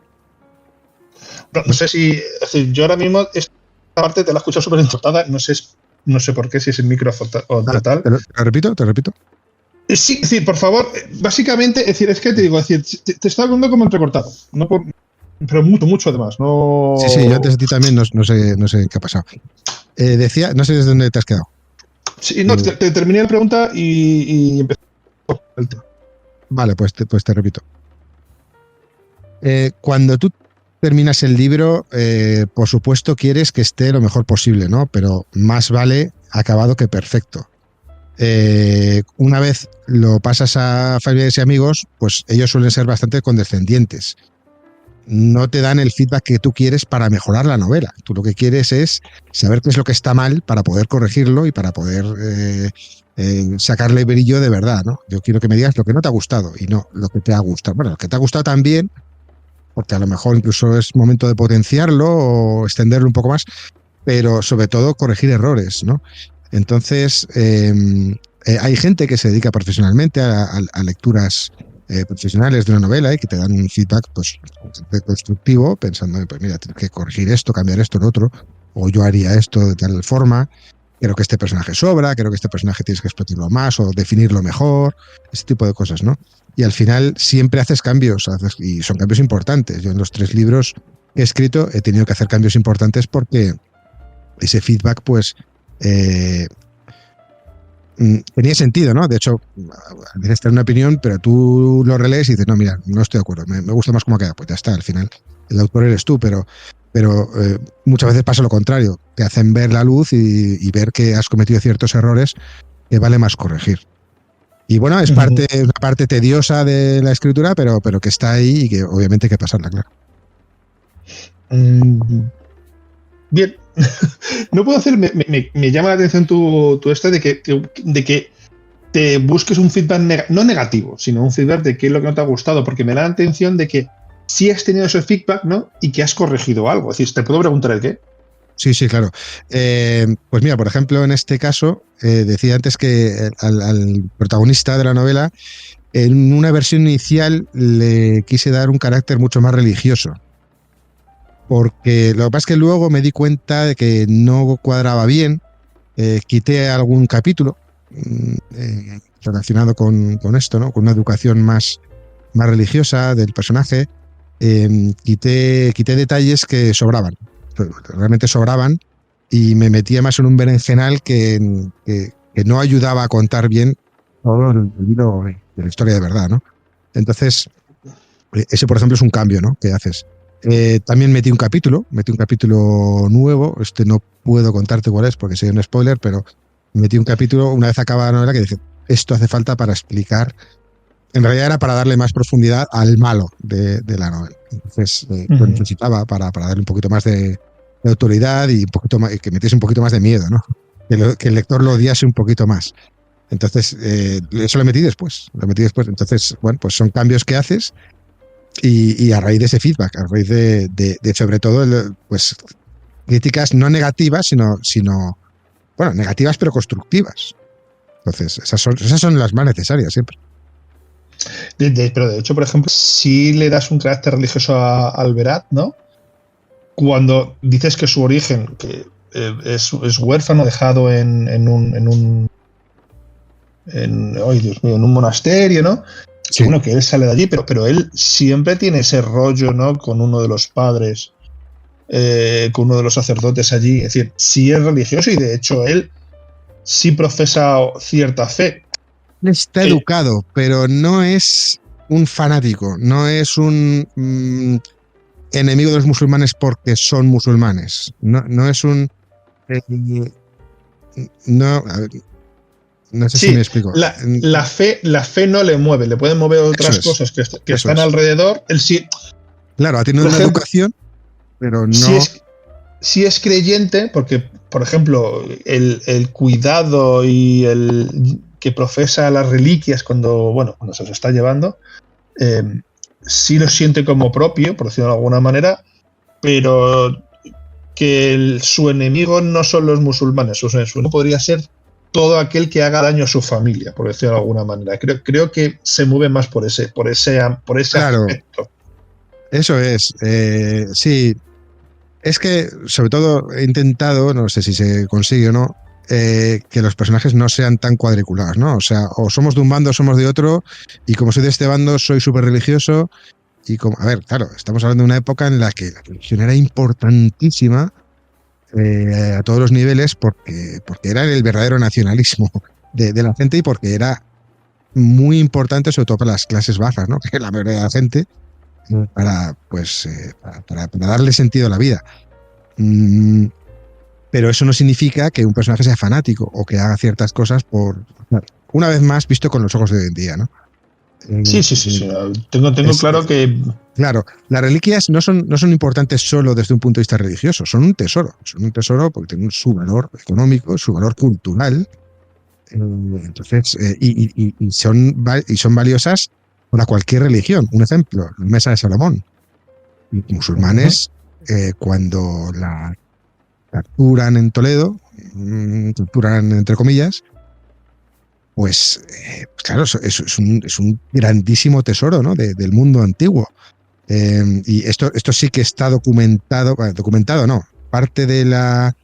No sé si... Es decir, yo ahora mismo esta parte te la he escuchado súper entortada. No sé por qué, si es el micro o tal. ¿Te lo repito? Sí, es decir, por favor, básicamente, es que te digo, te está hablando como entrecortado. No pero mucho además. No... Sí, yo antes de ti también no sé qué ha pasado. Decía, no sé desde dónde te has quedado. Sí, no, te terminé la pregunta y empezó el tema. Vale, pues te repito. Cuando tú terminas el libro, por supuesto quieres que esté lo mejor posible, ¿no? Pero más vale acabado que perfecto. Una vez lo pasas a familiares y amigos, pues ellos suelen ser bastante condescendientes. No te dan el feedback que tú quieres para mejorar la novela. Tú lo que quieres es saber qué es lo que está mal para poder corregirlo y para poder sacarle brillo de verdad, ¿no? Yo quiero que me digas lo que no te ha gustado y no lo que te ha gustado. Bueno, lo que te ha gustado también, porque a lo mejor incluso es momento de potenciarlo o extenderlo un poco más, pero sobre todo corregir errores, ¿no? Entonces, hay gente que se dedica profesionalmente a lecturas profesionales de una novela y que te dan un feedback pues constructivo, pensando, pues mira, tienes que corregir esto, cambiar esto, lo otro, o yo haría esto de tal forma, creo que este personaje sobra, creo que este personaje tienes que explotarlo más o definirlo mejor, ese tipo de cosas, ¿no? Y al final siempre haces cambios, y son cambios importantes. Yo en los 3 libros que he escrito he tenido que hacer cambios importantes porque ese feedback, pues, tenía sentido, ¿no? De hecho, a veces te da una opinión, pero tú lo relees y dices, no, mira, no estoy de acuerdo, me gusta más cómo queda. Pues ya está, al final el autor eres tú, pero muchas veces pasa lo contrario, te hacen ver la luz y ver que has cometido ciertos errores que vale más corregir. Y bueno, es una parte tediosa de la escritura, pero que está ahí y que obviamente hay que pasarla, claro. Bien. No puedo hacer, me llama la atención tu de que te busques un feedback no negativo, sino un feedback de qué es lo que no te ha gustado, porque me da la atención de que sí has tenido ese feedback, ¿no? Y que has corregido algo. Es decir, ¿te puedo preguntar el qué? Sí, claro. Pues mira, por ejemplo, en este caso, decía antes que al protagonista de la novela, en una versión inicial le quise dar un carácter mucho más religioso. Porque lo que pasa es que luego me di cuenta de que no cuadraba bien, quité algún capítulo relacionado con esto, ¿no? Con una educación más religiosa del personaje, quité detalles que sobraban, realmente sobraban, y me metía más en un berenjenal que no ayudaba a contar bien todo el hilo de la historia de verdad, ¿no? Entonces, ese por ejemplo es un cambio, ¿no? Que haces. También metí un capítulo nuevo, no puedo contarte cuál es porque sería un spoiler, pero metí un capítulo una vez acabada la novela que dije, esto hace falta para explicar, en realidad era para darle más profundidad al malo de la novela. Entonces lo necesitaba para darle un poquito más de autoridad y un poquito más, que metiese un poquito más de miedo, ¿no? Que el lector lo odiase un poquito más. Entonces, eso lo metí después. Entonces, bueno, pues son cambios que haces. Y a raíz de ese feedback, a raíz de sobre todo, pues críticas no negativas, sino bueno, negativas pero constructivas. Entonces, esas son las más necesarias siempre. Pero de hecho, por ejemplo, si le das un carácter religioso a Alberat, ¿no? Cuando dices que su origen que es huérfano, dejado en un monasterio, ¿no? Sí. Bueno, que él sale de allí, pero él siempre tiene ese rollo, ¿no? Con uno de los padres, con uno de los sacerdotes allí. Es decir, sí es religioso y de hecho él sí profesa cierta fe. Está educado, pero no es un fanático, no es un enemigo de los musulmanes porque son musulmanes. No es un... No sé si me explico. La fe no le mueve, le pueden mover otras cosas que están alrededor. Él sí. Claro, ha tenido una educación, pero no. Sí es creyente, porque, por ejemplo, el cuidado y el que profesa las reliquias cuando se los está llevando, sí lo siente como propio, por decirlo de alguna manera, pero que su enemigo no son los musulmanes, su enemigo podría ser todo aquel que haga daño a su familia, por decirlo de alguna manera. Creo que se mueve más por ese claro, aspecto. Eso es, sí. Es que, sobre todo, he intentado, no sé si se consigue o no, que los personajes no sean tan cuadriculados, ¿no? O sea, o somos de un bando o somos de otro, y como soy de este bando, soy súper religioso. Y como, a ver, claro, estamos hablando de una época en la que la religión era importantísima a todos los niveles porque era el verdadero nacionalismo de la gente y porque era muy importante, sobre todo para las clases bajas, ¿no? Que la mayoría de la gente para darle sentido a la vida. Pero eso no significa que un personaje sea fanático o que haga ciertas cosas una vez más, visto con los ojos de hoy en día, ¿no? Sí. Tengo claro que... Claro, las reliquias no son importantes solo desde un punto de vista religioso, son un tesoro porque tienen su valor económico, su valor cultural. Entonces, y son valiosas para cualquier religión. Un ejemplo, la Mesa de Salomón. Los musulmanes, cuando la capturan en Toledo, capturan entre comillas, pues claro, es un grandísimo tesoro, ¿no? del mundo antiguo. Y esto sí que está documentado, no, parte de la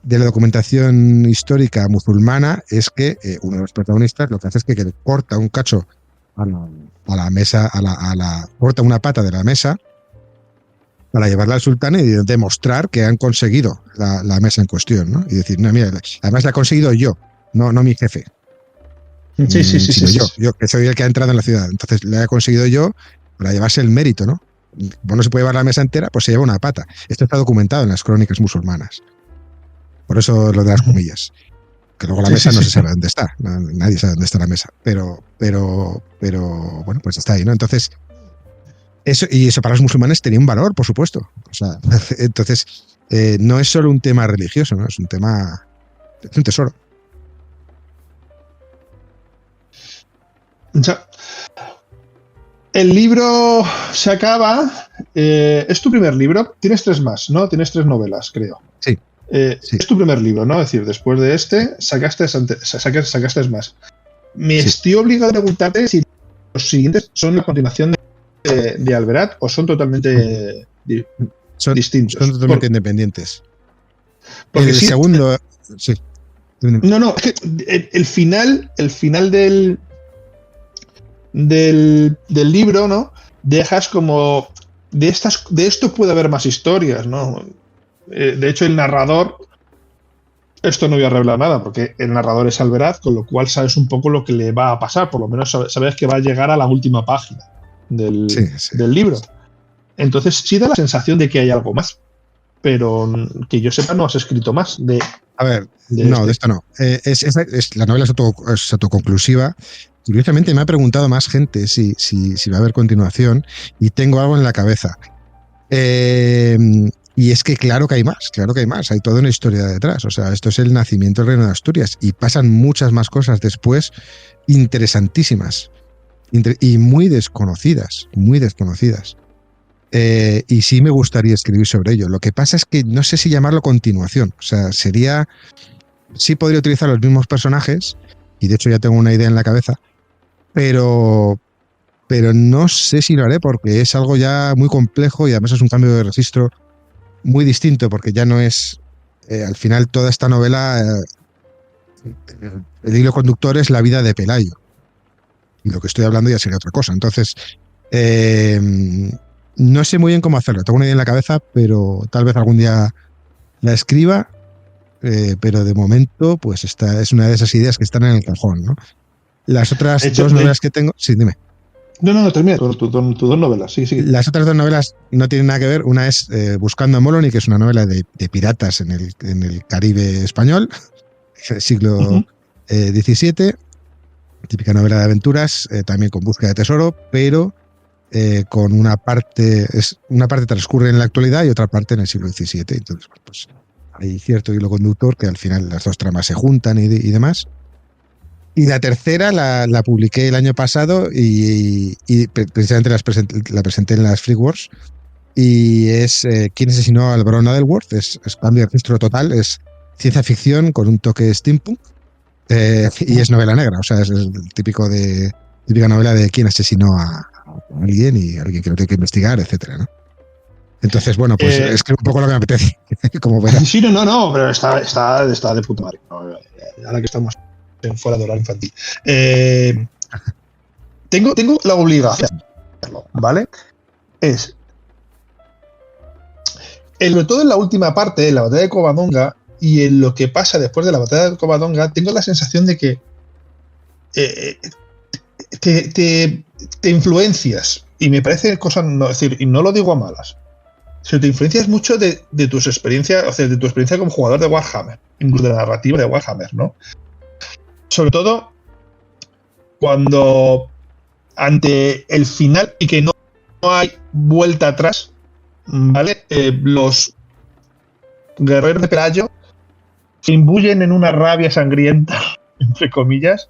documentación histórica musulmana es que uno de los protagonistas lo que hace es que le corta un cacho a la mesa, corta una pata de la mesa para llevarla al sultán y demostrar que han conseguido la mesa en cuestión, ¿no? Y decir, no, mira, además la he conseguido yo, no mi jefe. Yo, que soy el que ha entrado en la ciudad. Entonces la he conseguido yo para llevarse el mérito, ¿no? Bueno, no se puede llevar la mesa entera, pues se lleva una pata. Esto está documentado en las crónicas musulmanas. Por eso lo de las comillas. Que luego la mesa no se sabe dónde está. Nadie sabe dónde está la mesa. Pero bueno, pues está ahí, ¿no? Entonces, eso para los musulmanes tenía un valor, por supuesto. O sea, entonces, no es solo un tema religioso, ¿no? Es un tesoro. Ya. El libro se acaba. Es tu primer libro. Tienes 3 más, ¿no? Tienes 3 novelas, creo. Sí. Sí. Es tu primer libro, ¿no? Es decir, después de este, sacaste más. Estoy obligado a preguntarte si los siguientes son la continuación de Alberat o son totalmente distintos. Son totalmente independientes. Porque el segundo. Sí. No, es que el final del libro, ¿no? Dejas como de esto puede haber más historias, ¿no? De hecho, el narrador, esto no voy a revelar nada, porque el narrador es Alberat, con lo cual sabes un poco lo que le va a pasar, por lo menos sabes que va a llegar a la última página del libro. Entonces sí da la sensación de que hay algo más, pero que yo sepa no has escrito más de... A ver, de esto no. La novela es autoconclusiva. Curiosamente me ha preguntado más gente si va a haber continuación y tengo algo en la cabeza. Y es que claro que hay más, hay toda una historia detrás. O sea, esto es el nacimiento del Reino de Asturias y pasan muchas más cosas después interesantísimas y muy desconocidas. Y sí me gustaría escribir sobre ello. Lo que pasa es que no sé si llamarlo continuación. O sea, sí podría utilizar los mismos personajes, y de hecho ya tengo una idea en la cabeza, pero no sé si lo haré porque es algo ya muy complejo y además es un cambio de registro muy distinto, porque ya no es al final toda esta novela el hilo conductor es la vida de Pelayo y lo que estoy hablando ya sería otra cosa. Entonces no sé muy bien cómo hacerlo, tengo una idea en la cabeza, pero tal vez algún día la escriba, pero de momento pues esta es una de esas ideas que están en el cajón, ¿no? Las otras dos novelas que tengo... Sí, dime. No, termina tus 2 novelas, sí. Las otras 2 novelas no tienen nada que ver. Una es Buscando a Molony, que es una novela de piratas en el Caribe español, siglo XVII, típica novela de aventuras, también con búsqueda de tesoro, pero con una parte transcurre en la actualidad y otra parte en el siglo XVII. Entonces, pues hay cierto hilo conductor que al final las 2 tramas se juntan y demás. Y la tercera la publiqué el año pasado y precisamente la presenté en las Free Wars. Y es ¿Quién asesinó al barón Adelworth? Es cambio de registro total, es ciencia ficción con un toque steampunk y es novela negra. O sea, es el típica novela de quién asesinó a alguien y alguien que lo tiene que investigar, etcétera, ¿no? Entonces, bueno, pues es que un poco lo que me apetece. Como verás. Sí, no, pero está de puta madre. Ahora que estamos fuera de horario infantil. Tengo la obligación de hacerlo, ¿vale? Sobre todo en la última parte de la batalla de Covadonga y en lo que pasa después de la batalla de Covadonga, tengo la sensación de que te influencias, y me parece cosa, no, es decir, y no lo digo a malas, sino te influencias mucho de tus experiencias, o sea, de tu experiencia como jugador de Warhammer, incluso de la narrativa de Warhammer, ¿no? Sobre todo cuando ante el final y que no hay vuelta atrás, ¿vale? Los guerreros de Pelayo se imbuyen en una rabia sangrienta, entre comillas,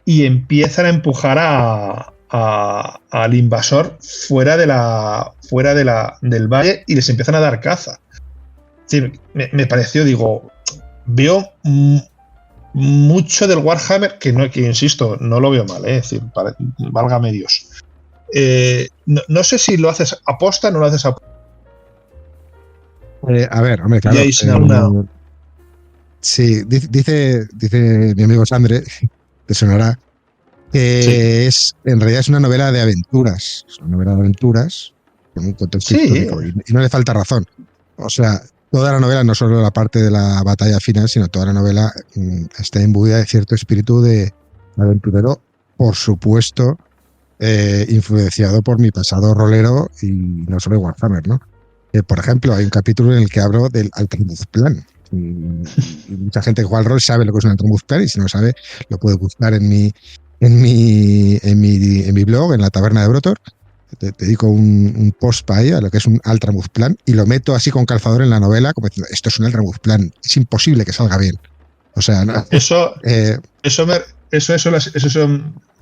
y empiezan a empujar al invasor fuera del valle y les empiezan a dar caza. Es decir, me pareció, digo, veo mucho del Warhammer, que insisto, no lo veo mal, es decir, válgame Dios. No sé si lo haces aposta o no lo haces aposta. A ver, hombre, claro. Sí, dice mi amigo Sandre, te sonará, que sí. En realidad es una novela de aventuras. Es una novela de aventuras con un contexto histórico y no le falta razón. O sea, toda la novela, no solo la parte de la batalla final, sino toda la novela está imbuida de cierto espíritu de aventurero, por supuesto, influenciado por mi pasado rolero y no solo de Warhammer, ¿no? Por ejemplo, hay un capítulo en el que hablo del Altramuzplan. Y mucha gente que juega al rol sabe lo que es un Altramuzplan, y si no lo sabe, lo puede buscar en mi blog, en la Taberna de Brotor. Te dedico un post para ahí a lo que es un Altramuzplan y lo meto así con calzador en la novela, como diciendo, esto es un Altramuzplan, es imposible que salga bien. O sea, no, eso son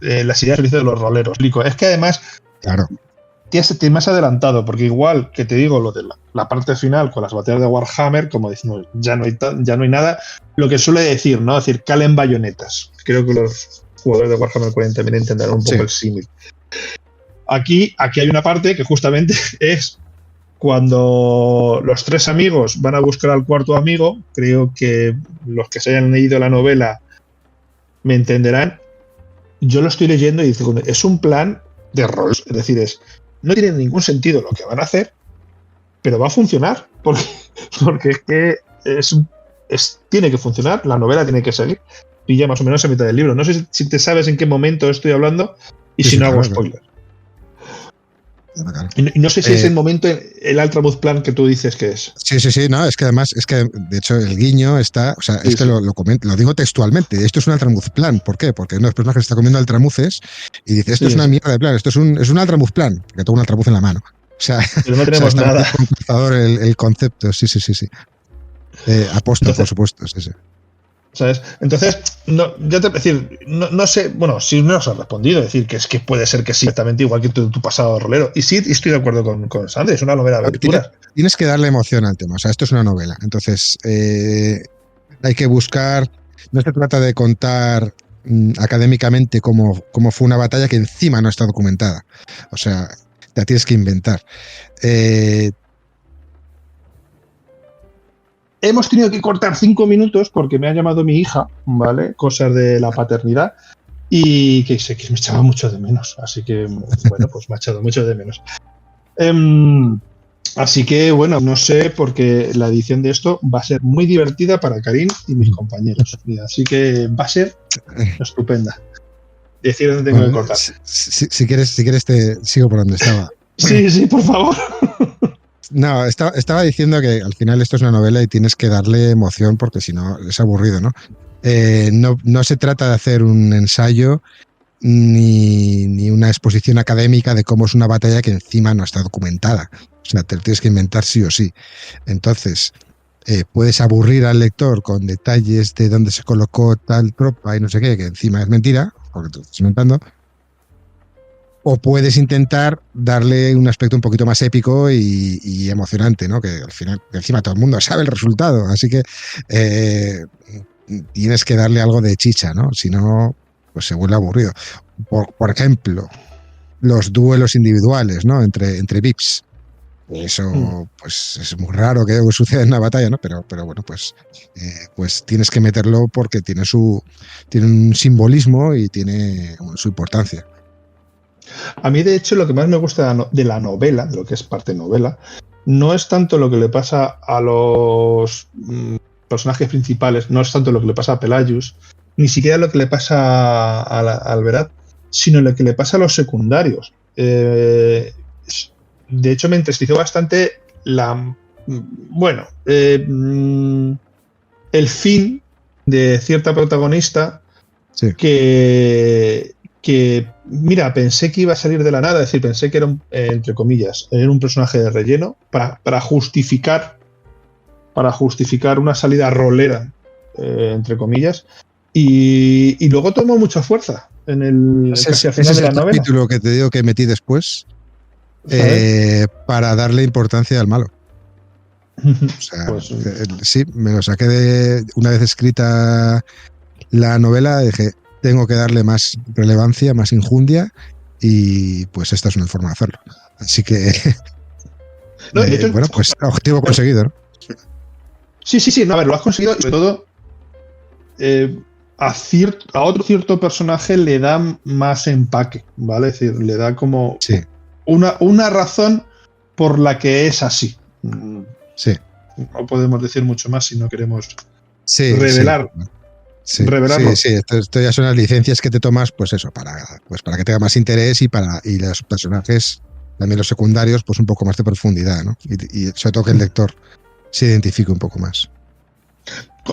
las ideas de los roleros. Es que además, claro, te más adelantado, porque igual que te digo lo de la parte final con las batallas de Warhammer, como diciendo, ya no hay nada, lo que suele decir, ¿no? Es decir, calen bayonetas. Creo que los jugadores de Warhammer 40 también entenderán un poco el símil. Aquí hay una parte que justamente es cuando los tres amigos van a buscar al cuarto amigo. Creo que los que se hayan leído la novela me entenderán. Yo lo estoy leyendo y dice, es un plan de rol, es decir, no tiene ningún sentido lo que van a hacer, pero va a funcionar, porque es que tiene que funcionar, la novela tiene que seguir, y ya más o menos a mitad del libro. No sé si te sabes en qué momento estoy hablando y sí, si no hago spoiler. Y no sé si es el momento, el Altramuzplan que tú dices que es. Sí, no, es que además, de hecho el guiño está, o sea, es que lo digo textualmente, esto es un Altramuzplan. ¿Por qué? Porque uno de los personajes está comiendo altramuces y dice, esto es una mierda de plan, esto es un Altramuzplan, porque tengo un altramuz en la mano. O sea, pero no tenemos nada. El concepto, sí. Apóstol, por supuesto, sí. ¿Sabes? Entonces, no sé, bueno, si no nos has respondido, decir que es que puede ser que sí, exactamente igual que tu pasado rolero. Y sí, estoy de acuerdo con Sandra, es una novela de aventuras. Tienes que darle emoción al tema, o sea, esto es una novela. Entonces, hay que buscar, no se trata de contar académicamente cómo fue una batalla que encima no está documentada. O sea, la tienes que inventar. Hemos tenido que cortar 5 minutos porque me ha llamado mi hija, ¿vale? Cosas de la paternidad, y que sé que me echaba mucho de menos. Así que, bueno, pues me ha echado mucho de menos. Así que, bueno, no sé, porque la edición de esto va a ser muy divertida para Karim y mis compañeros. Así que va a ser estupenda. Decir dónde tengo que cortar. Si quieres te sigo por donde estaba. Sí, por favor. No, estaba diciendo que al final esto es una novela y tienes que darle emoción porque si no es aburrido, ¿no? No se trata de hacer un ensayo ni una exposición académica de cómo es una batalla que encima no está documentada. O sea, te lo tienes que inventar sí o sí. Entonces, puedes aburrir al lector con detalles de dónde se colocó tal tropa y no sé qué, que encima es mentira, porque te lo estás inventando. O puedes intentar darle un aspecto un poquito más épico y emocionante, ¿no? Que al final, encima todo el mundo sabe el resultado, así que tienes que darle algo de chicha, ¿no? Si no, pues se vuelve aburrido. Por ejemplo, los duelos individuales, ¿no? Entre VIPs. Eso, pues es muy raro que suceda en una batalla, ¿no? Pero bueno, pues tienes que meterlo porque tiene un simbolismo y tiene su importancia. A mí, de hecho, lo que más me gusta de la novela, de lo que es parte novela, no es tanto lo que le pasa a los personajes principales, no es tanto lo que le pasa a Pelaius, ni siquiera lo que le pasa a Alberat, sino lo que le pasa a los secundarios. De hecho, me entristeció bastante el fin de cierta protagonista Sí. que, mira, pensé que iba a salir de la nada, es decir, pensé que era, entre comillas, era un personaje de relleno para justificar una salida rolera, entre comillas, y luego tomó mucha fuerza casi al final Ese de la es el novela. capítulo que te digo que metí después para darle importancia al malo. O sea, Pues, sí, me lo saqué una vez escrita la novela, dije, tengo que darle más relevancia, más injundia, y pues esta es una forma de hacerlo. Así que, no, de hecho, bueno, pues objetivo conseguido, ¿no? Sí, no, a ver, lo has conseguido y sobre todo a otro cierto personaje le da más empaque, ¿vale? Es decir, le da como Sí, una razón por la que es así. sí. No podemos decir mucho más si no queremos Sí, revelar. Sí, revelarlo. sí. Esto ya son las licencias que te tomas, pues eso, para que tenga más interés y los personajes, también los secundarios, pues un poco más de profundidad, ¿no? Y sobre todo que el lector se identifique un poco más.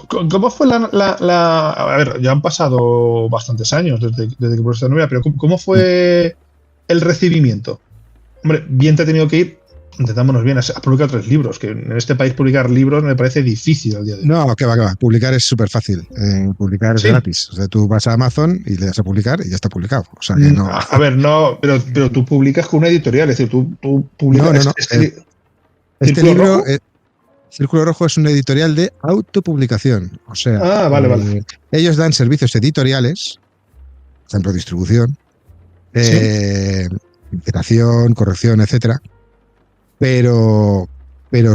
¿Cómo fue a ver, ya han pasado bastantes años desde que por esta novela, pero ¿cómo fue el recibimiento? Hombre, bien te ha tenido que ir, entendámonos bien, has publicado 3 libros, que en este país publicar libros me parece difícil al día de hoy. No, que va. Publicar es súper fácil. Publicar es Sí. gratis. O sea, tú vas a Amazon y le das a publicar y ya está publicado. O sea, que no. A ver, no, pero tú publicas con una editorial, es decir, tú publicas. No. ¿Círculo libro, Rojo? Círculo Rojo es una editorial de autopublicación. O sea, Vale. Ellos dan servicios editoriales, por ejemplo, distribución, interpretación, corrección, etcétera. Pero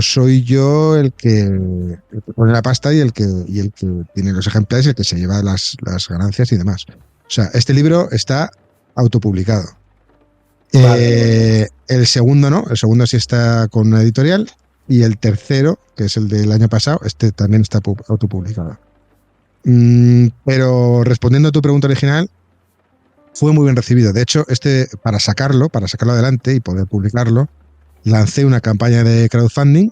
soy yo el que pone la pasta y el que tiene los ejemplares y el que se lleva las ganancias y demás. O sea, este libro está autopublicado. Vale. El segundo no, el segundo sí está con una editorial, y el tercero, que es el del año pasado, este también está autopublicado. Pero respondiendo a tu pregunta original, fue muy bien recibido. De hecho, para sacarlo adelante y poder publicarlo, lancé una campaña de crowdfunding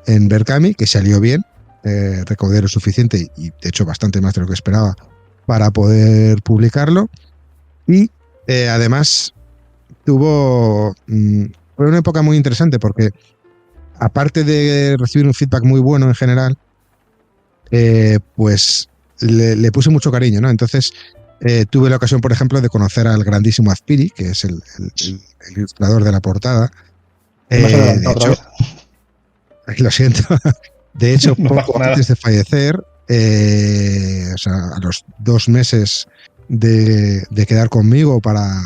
en Berkami que salió bien, recaudé lo suficiente y de hecho bastante más de lo que esperaba para poder publicarlo, y además fue una época muy interesante porque aparte de recibir un feedback muy bueno en general, pues le puse mucho cariño, ¿no? Entonces tuve la ocasión, por ejemplo, de conocer al grandísimo Azpiri, que es el ilustrador de la portada. De hecho, lo siento. De hecho, no poco antes de fallecer, o sea, a los 2 meses de quedar conmigo para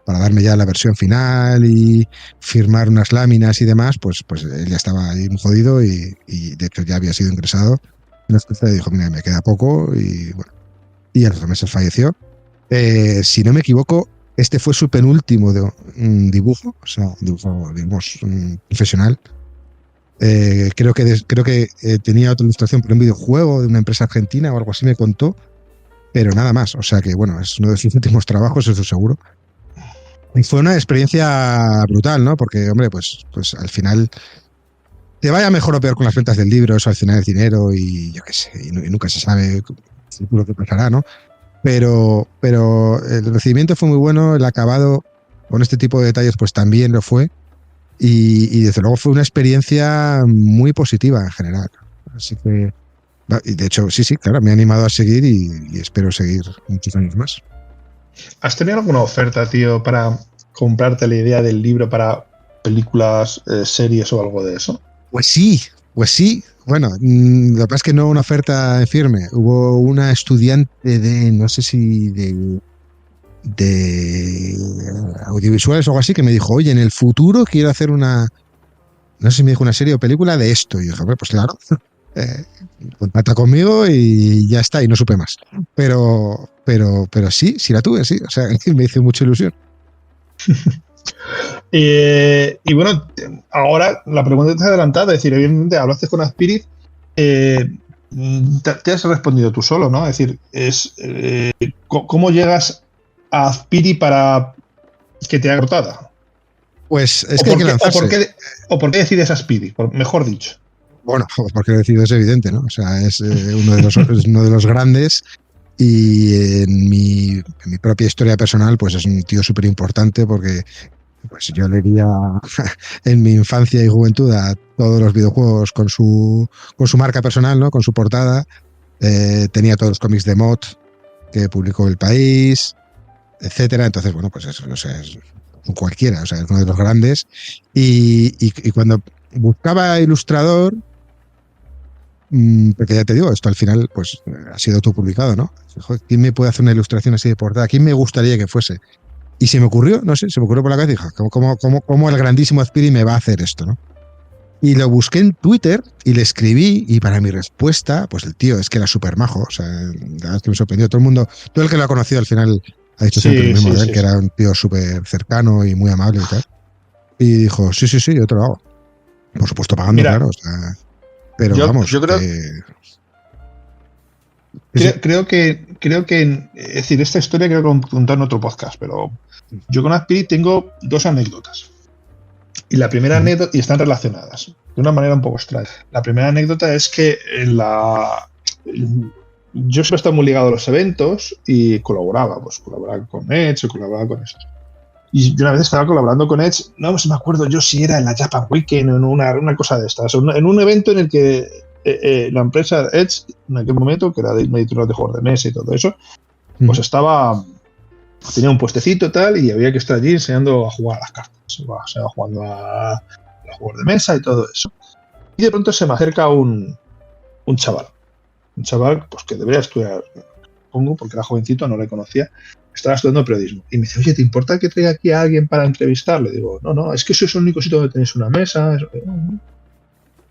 darme ya la versión final y firmar unas láminas y demás, pues él ya estaba ahí muy jodido y de hecho ya había sido ingresado. Entonces dijo, mira, me queda poco, y bueno, y a los 2 meses falleció. Si no me equivoco, este fue su penúltimo dibujo, o sea, un dibujo, digamos, profesional. Creo que tenía otra ilustración por un videojuego de una empresa argentina o algo así, me contó, pero nada más. O sea que, bueno, es uno de sus últimos trabajos, eso seguro. Y fue una experiencia brutal, ¿no? Porque, hombre, pues al final te vaya mejor o peor con las ventas del libro, eso al final es dinero y yo qué sé, y nunca se sabe lo que pasará, ¿no? Pero el recibimiento fue muy bueno, el acabado con este tipo de detalles pues también lo fue, y desde luego fue una experiencia muy positiva en general. Así que, y de hecho, sí, claro, me ha animado a seguir y espero seguir muchos años más. ¿Has tenido alguna oferta, tío, para comprarte la idea del libro para películas, series o algo de eso? Pues sí. Bueno, lo que pasa es que no una oferta en firme. Hubo una estudiante no sé si de audiovisuales o algo así, que me dijo, oye, en el futuro quiero hacer no sé si me dijo una serie o película de esto. Y yo dije, pues claro, contacta conmigo y ya está, y no supe más. Pero sí la tuve, sí. O sea, me hizo mucha ilusión. Y bueno, ahora la pregunta está adelantada, es decir, evidentemente hablaste con Azpiri, te has respondido tú solo, ¿no? Es decir, ¿cómo llegas a Azpiri para que te haga portada? Pues es que hay que lanzarse. ¿O por qué decides Azpiri? Mejor dicho. Bueno, porque lo decido es evidente, ¿no? O sea, es uno de los grandes. Y en mi propia historia personal, pues es un tío súper importante porque pues yo leía en mi infancia y juventud a todos los videojuegos con su marca personal, ¿no? Con su portada. Tenía todos los cómics de Mod que publicó El País, etcétera. Entonces, bueno, pues eso, o sea, es cualquiera, o sea, es uno de los grandes. Y cuando buscaba ilustrador, porque ya te digo, esto al final pues ha sido todo publicado, ¿no? Joder, ¿quién me puede hacer una ilustración así de portada? ¿Quién me gustaría que fuese? Y se me ocurrió, no sé, se me ocurrió por la cabeza y dije, ¿cómo el grandísimo Azpiri me va a hacer esto, no? Y lo busqué en Twitter y le escribí, y para mi respuesta, pues el tío es que era súper majo, o sea, la verdad es que me sorprendió. Todo el que lo ha conocido al final ha dicho siempre lo mismo de él, que era un tío súper cercano y muy amable y tal. Y dijo, sí, yo te lo hago. Por supuesto pagando, claro, o sea, pero vamos. Yo creo que, es decir, esta historia quiero contar en otro podcast, pero yo con Azpiri tengo 2 anécdotas. Y la primera anécdota, y están relacionadas, de una manera un poco extraña. La primera anécdota es que yo siempre he estado muy ligado a los eventos y colaboraba con Edge, colaboraba con eso. Y yo una vez estaba colaborando con Edge, no me acuerdo yo si era en la Japan Weekend o en una cosa de estas, en un evento en el que la empresa Edge, en aquel momento, que era de editorial de juegos de mesa y todo eso, pues tenía un puestecito y tal, y había que estar allí enseñando a jugar a las cartas, o sea, jugando a los juegos de mesa y todo eso. Y de pronto se me acerca un chaval, pues que debería estudiar, pongo, porque era jovencito, no le conocía, estaba estudiando periodismo. Y me dice, oye, ¿te importa que traiga aquí a alguien para entrevistar? Le digo, no, es que eso es el único sitio donde tenéis una mesa. Es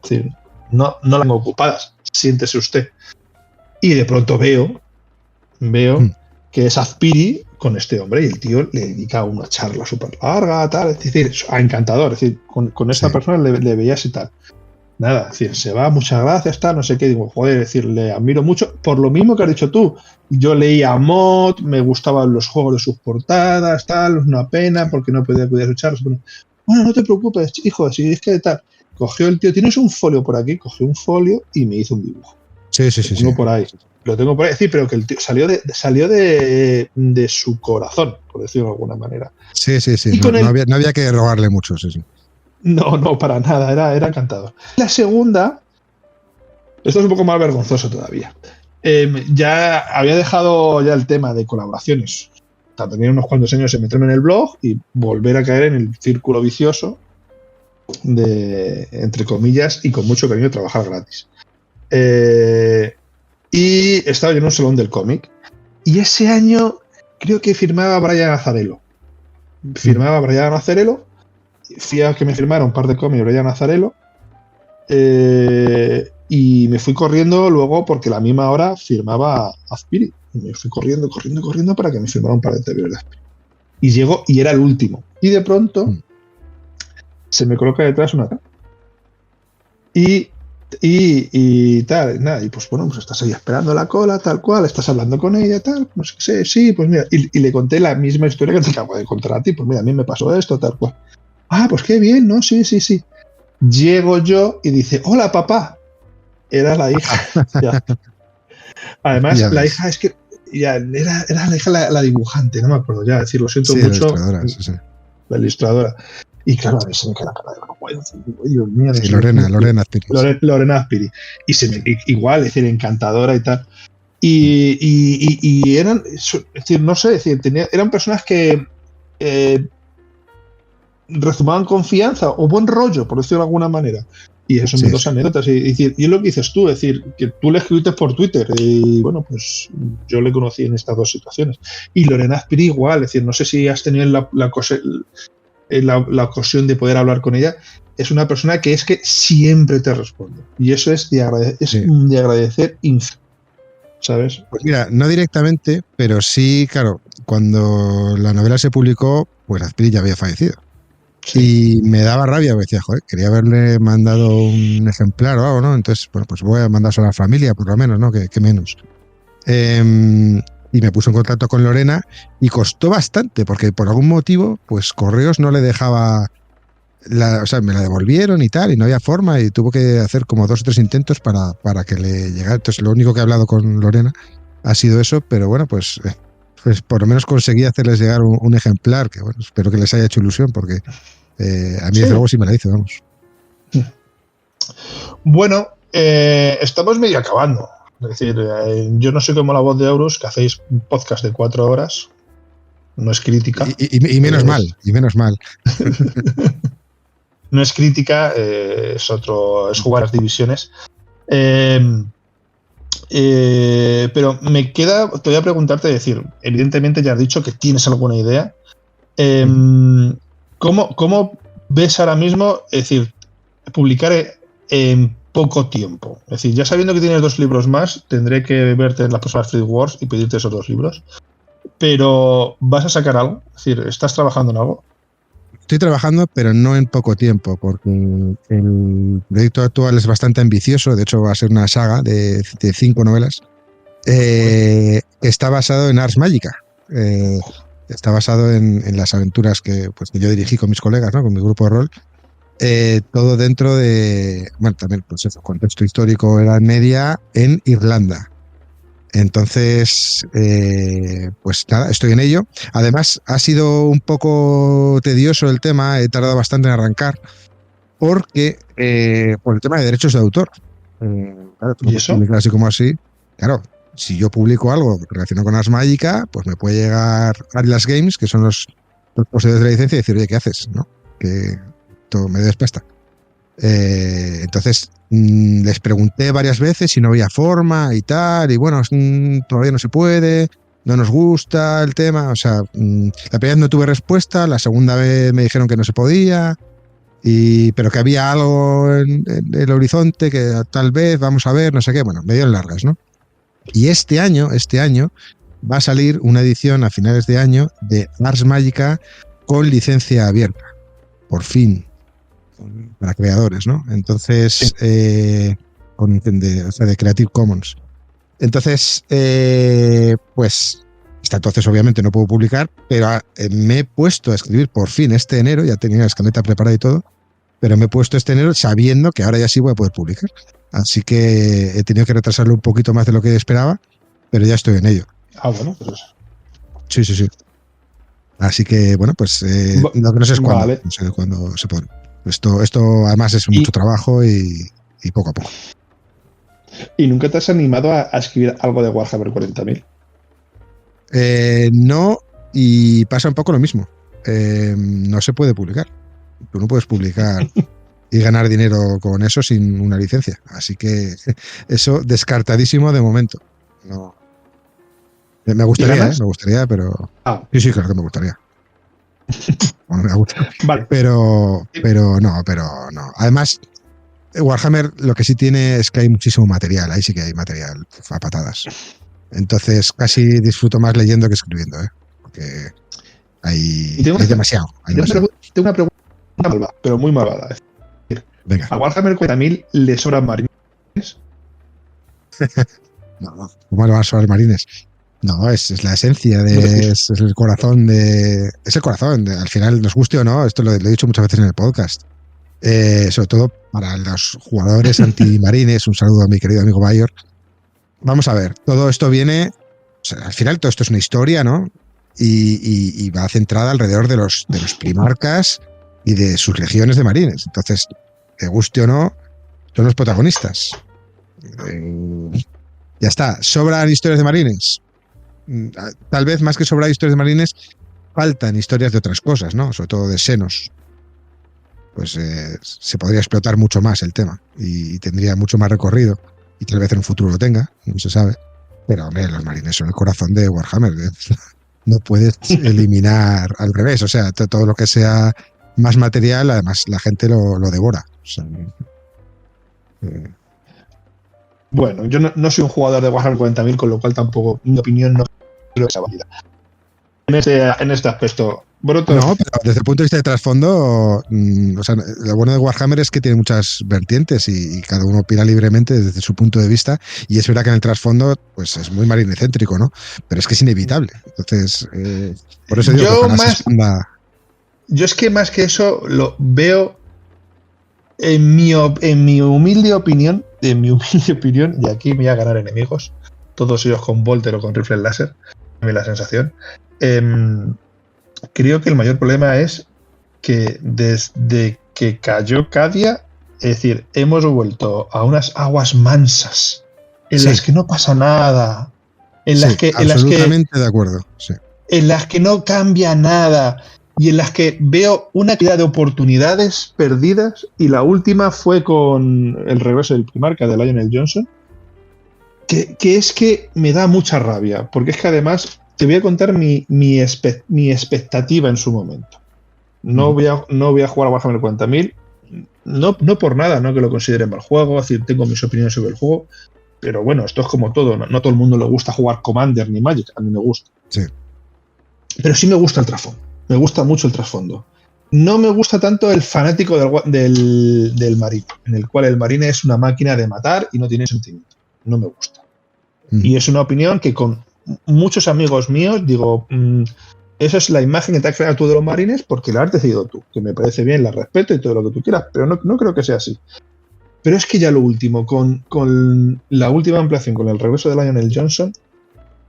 decir, no la tengo ocupadas, siéntese usted. Y de pronto veo que es Azpiri con este hombre, y el tío le dedica una charla súper larga, tal, es decir, encantador, es decir, con esta persona le veías y tal. Nada, es decir, se va, muchas gracias, tal, no sé qué, digo, joder, es decir, le admiro mucho, por lo mismo que has dicho tú, yo leía Mod, me gustaban los juegos de sus portadas, tal, es una pena porque no podía acudir a sus charlas. Bueno, no te preocupes, hijo, si es que tal, cogió el tío, ¿tienes un folio por aquí? Cogió un folio y me hizo un dibujo. Sí. Lo tengo por ahí, es decir, pero que el tío salió de su corazón, por decirlo de alguna manera. Sí. No había que rogarle mucho, sí. No, para nada, era encantador. La segunda, esto es un poco más vergonzoso todavía. Ya había dejado ya el tema de colaboraciones. Tenía unos cuantos años en meterme en el blog y volver a caer en el círculo vicioso de, entre comillas, y con mucho cariño, trabajar gratis. Y estaba yo en un salón del cómic, y ese año creo que firmaba Brian Azzarello. Fui a que me firmara un par de cómics de Brian Azzarello, y me fui corriendo luego porque a la misma hora firmaba Azpiri. Y me fui corriendo para que me firmara un par de TVs de Azpiri. Y llegó y era el último. Y de pronto se me coloca detrás una cara. Y tal, nada, y pues bueno, pues estás ahí esperando la cola, tal cual, estás hablando con ella, tal, pues sí, pues mira, y le conté la misma historia que te acabo de contar a ti, pues mira, a mí me pasó esto, tal cual. Ah, pues qué bien, ¿no? Sí. Llego yo y dice, hola papá. Era la hija. Ya. Además, la hija es que ya era la hija, la dibujante, no me acuerdo ya, decir, lo siento mucho. La ilustradora. Y claro, a mí se me queda la cara de vergüenza. Dios mío, sí, Lorena Azpiri. Lorena Azpiri. Y igual, es decir, encantadora y tal. Y eran, es decir, no sé, es decir, eran personas que rezumaban confianza o buen rollo, por decirlo de alguna manera. Y eso son 2 anécdotas. Y es lo que dices tú, es decir, que tú le escribiste por Twitter y bueno, pues yo le conocí en estas 2 situaciones. Y Lorena Azpiri igual, es decir, no sé si has tenido la ocasión de poder hablar con ella. Es una persona que es que siempre te responde. Y eso es de agradecer infinito, ¿sabes? Pues mira, no directamente, pero sí, claro, cuando la novela se publicó, pues Azpiri ya había fallecido. Sí. Y me daba rabia, porque decía, joder, quería haberle mandado un ejemplar o algo, ¿no? Entonces, bueno, pues voy a mandárselo a la familia, por lo menos, ¿no? Que menos. y me puso en contacto con Lorena y costó bastante porque por algún motivo pues Correos no le dejaba, o sea, me la devolvieron y tal y no había forma y tuvo que hacer como 2 o 3 intentos para que le llegara. Entonces lo único que he hablado con Lorena ha sido eso, pero bueno, pues por lo menos conseguí hacerles llegar un ejemplar que bueno, espero que les haya hecho ilusión porque a mí desde luego sí me la hizo, vamos. Bueno, estamos medio acabando. Es decir, yo no soy como la voz de Horus, que hacéis un podcast de 4 horas. No es crítica. Y menos mal, y menos mal. No es crítica, es jugar las divisiones. Pero me queda, te voy a preguntarte, decir, evidentemente ya has dicho que tienes alguna idea. ¿Cómo ves ahora mismo, es decir, publicar en poco tiempo? Es decir, ya sabiendo que tienes 2 libros más, tendré que verte en las próximas Free Wars y pedirte esos 2 libros. Pero, ¿vas a sacar algo? Es decir, ¿estás trabajando en algo? Estoy trabajando, pero no en poco tiempo, porque el proyecto actual es bastante ambicioso. De hecho, va a ser una saga de 5 novelas. Está basado en Ars Magica. Está basado en las aventuras que yo dirigí con mis colegas, ¿no? Con mi grupo de rol. Todo dentro de, bueno, también pues eso, contexto histórico, Edad Media en Irlanda. Entonces, pues nada, estoy en ello. Además, ha sido un poco tedioso el tema, he tardado bastante en arrancar, porque por el tema de derechos de autor. Claro, tú ¿Y eso? así como así. Claro, si yo publico algo relacionado con Ars Magica, pues me puede llegar Atlas Games, que son los poseedores de la licencia, y decir, oye, ¿qué haces? ¿No? Que me debes pasta. Entonces les pregunté varias veces si no había forma y tal, y bueno, todavía no se puede, no nos gusta el tema, o sea, la primera vez no tuve respuesta, la segunda vez me dijeron que no se podía, pero que había algo en el horizonte que tal vez, vamos a ver, no sé qué, bueno, me dieron largas, ¿no? Y este año va a salir una edición a finales de año de Ars Magica con licencia abierta, por fin, para creadores, ¿no? Entonces, Sí. de Creative Commons. Entonces, pues, hasta entonces obviamente no puedo publicar, pero me he puesto a escribir por fin este enero, ya tenía la escaleta preparada y todo, pero me he puesto este enero sabiendo que ahora ya sí voy a poder publicar. Así que he tenido que retrasarlo un poquito más de lo que esperaba, pero ya estoy en ello. Ah, bueno, pues... Sí. Así que, bueno, pues lo que no sé es cuándo. Vale. No sé cuándo se pone. Esto además es mucho trabajo y poco a poco. ¿Y nunca te has animado a escribir algo de Warhammer 40.000? No, y pasa un poco lo mismo. No se puede publicar. Tú no puedes publicar y ganar dinero con eso sin una licencia. Así que eso descartadísimo de momento. No. Me gustaría, pero... Sí, claro que me gustaría. Bueno, me gusta. Vale. Pero no. Además, Warhammer lo que sí tiene es que hay muchísimo material. Ahí sí que hay material a patadas. Entonces casi disfruto más leyendo que escribiendo, Porque hay demasiado. Tengo una pregunta malvada, pero muy malvada. Es decir, venga. ¿A Warhammer 40.000 le sobran marines? No. ¿Cómo le van a sobrar marines? No, es la esencia, es el corazón de... Es el corazón, al final nos guste o no, esto lo he dicho muchas veces en el podcast. Sobre todo para los jugadores anti-marines, un saludo a mi querido amigo Bayor. Vamos a ver, todo esto viene... O sea, al final todo esto es una historia, ¿no? Y va centrada alrededor de los primarcas y de sus legiones de marines. Entonces, te guste o no, son los protagonistas. Ya está, ¿sobran historias de marines? Tal vez más que sobrar historias de marines, faltan historias de otras cosas, ¿no? Sobre todo de senos. Pues se podría explotar mucho más el tema y tendría mucho más recorrido. Y tal vez en un futuro lo tenga, no se sabe. Pero, hombre, los marines son el corazón de Warhammer. No puedes eliminar al revés. O sea, todo lo que sea más material, además la gente lo devora. O sea, bueno, yo no soy un jugador de Warhammer 40.000, con lo cual tampoco mi opinión no creo que sea válida. En este aspecto, Broto. No, pero desde el punto de vista de trasfondo, o sea, lo bueno de Warhammer es que tiene muchas vertientes y cada uno opina libremente desde su punto de vista. Y es verdad que en el trasfondo, pues es muy marinecéntrico, ¿no? Pero es que es inevitable. Entonces, por eso digo que ojalá se expanda. Yo es que más que eso lo veo en mi humilde opinión, y aquí me voy a ganar enemigos, todos ellos con Volter o con rifle láser, me da la sensación. Creo que el mayor problema es que desde que cayó Cadia, es decir, hemos vuelto a unas aguas mansas en las que no pasa nada, absolutamente de acuerdo, sí. En las que no cambia nada y en las que veo una cantidad de oportunidades perdidas, y la última fue con el regreso del Primarca de Lionel Johnson, que es que me da mucha rabia, porque es que además te voy a contar mi expectativa en su momento. No voy a jugar a Warhammer 40.000, no por nada, no que lo considere mal juego, es decir, tengo mis opiniones sobre el juego, pero bueno, esto es como todo, no todo el mundo le gusta jugar Commander ni Magic, a mí me gusta. Sí. Pero sí me gusta el trasfondo, me gusta mucho el trasfondo. No me gusta tanto el fanático del marine, en el cual el marine es una máquina de matar y no tiene sentimiento. No me gusta. Y es una opinión que con muchos amigos míos digo, esa es la imagen que te has creado tú de los marines porque la has decidido tú, que me parece bien, la respeto y todo lo que tú quieras, pero no creo que sea así. Pero es que ya lo último, con la última ampliación, con el regreso de Lionel Johnson,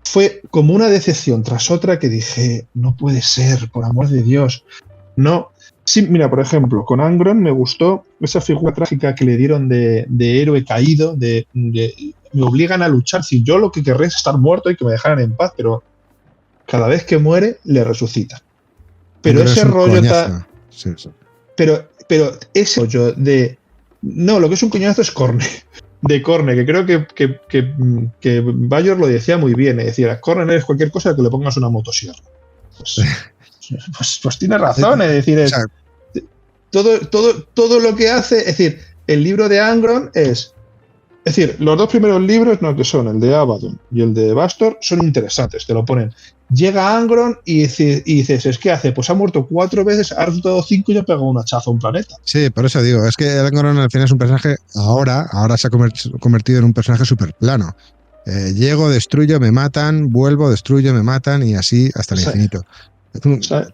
fue como una decepción tras otra que dije, no puede ser, por amor de Dios. No. Sí, mira, por ejemplo, con Angron me gustó esa figura trágica que le dieron de héroe caído, me obligan a luchar. Si yo lo que querré es estar muerto y que me dejaran en paz, pero cada vez que muere, le resucita. Pero ese rollo sí. Pero ese rollo de... No, lo que es un coñazo es Corne. De Corne, que creo que Bayor lo decía muy bien. Es decir, a Corne es cualquier cosa que le pongas una motosierra. Pues tiene razón. Es decir, todo lo que hace... Es decir, el libro de Angron es... Es decir, los dos primeros libros, no, que son el de Abaddon y el de Bastor, son interesantes, te lo ponen. Llega Angron y dices, ¿es qué hace? Pues ha muerto 4 veces, ha resultado 5 y ha pegado un hachazo a un planeta. Sí, por eso digo, es que Angron al final es un personaje, ahora se ha convertido en un personaje súper plano. Llego, destruyo, me matan, vuelvo, destruyo, me matan y así hasta el infinito.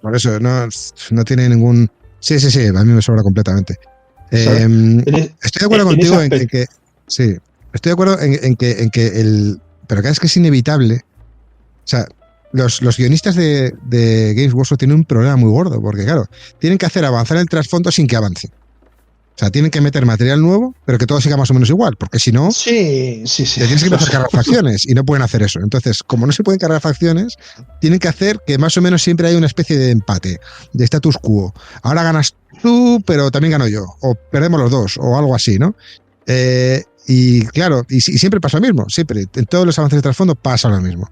Por eso no tiene ningún... Sí, a mí me sobra completamente. Estoy de acuerdo contigo en que... Sí, estoy de acuerdo en que el... Pero cada vez que es inevitable... O sea, los guionistas de Games Workshop tienen un problema muy gordo, porque claro, tienen que hacer avanzar el trasfondo sin que avance. O sea, tienen que meter material nuevo, pero que todo siga más o menos igual, porque si no, te tienes que empezar a cargar facciones y no pueden hacer eso. Entonces, como no se pueden cargar facciones, tienen que hacer que más o menos siempre haya una especie de empate, de status quo. Ahora ganas tú, pero también gano yo, o perdemos los dos, o algo así, ¿no? Y claro, y siempre pasa lo mismo, siempre, en todos los avances de trasfondo pasa lo mismo.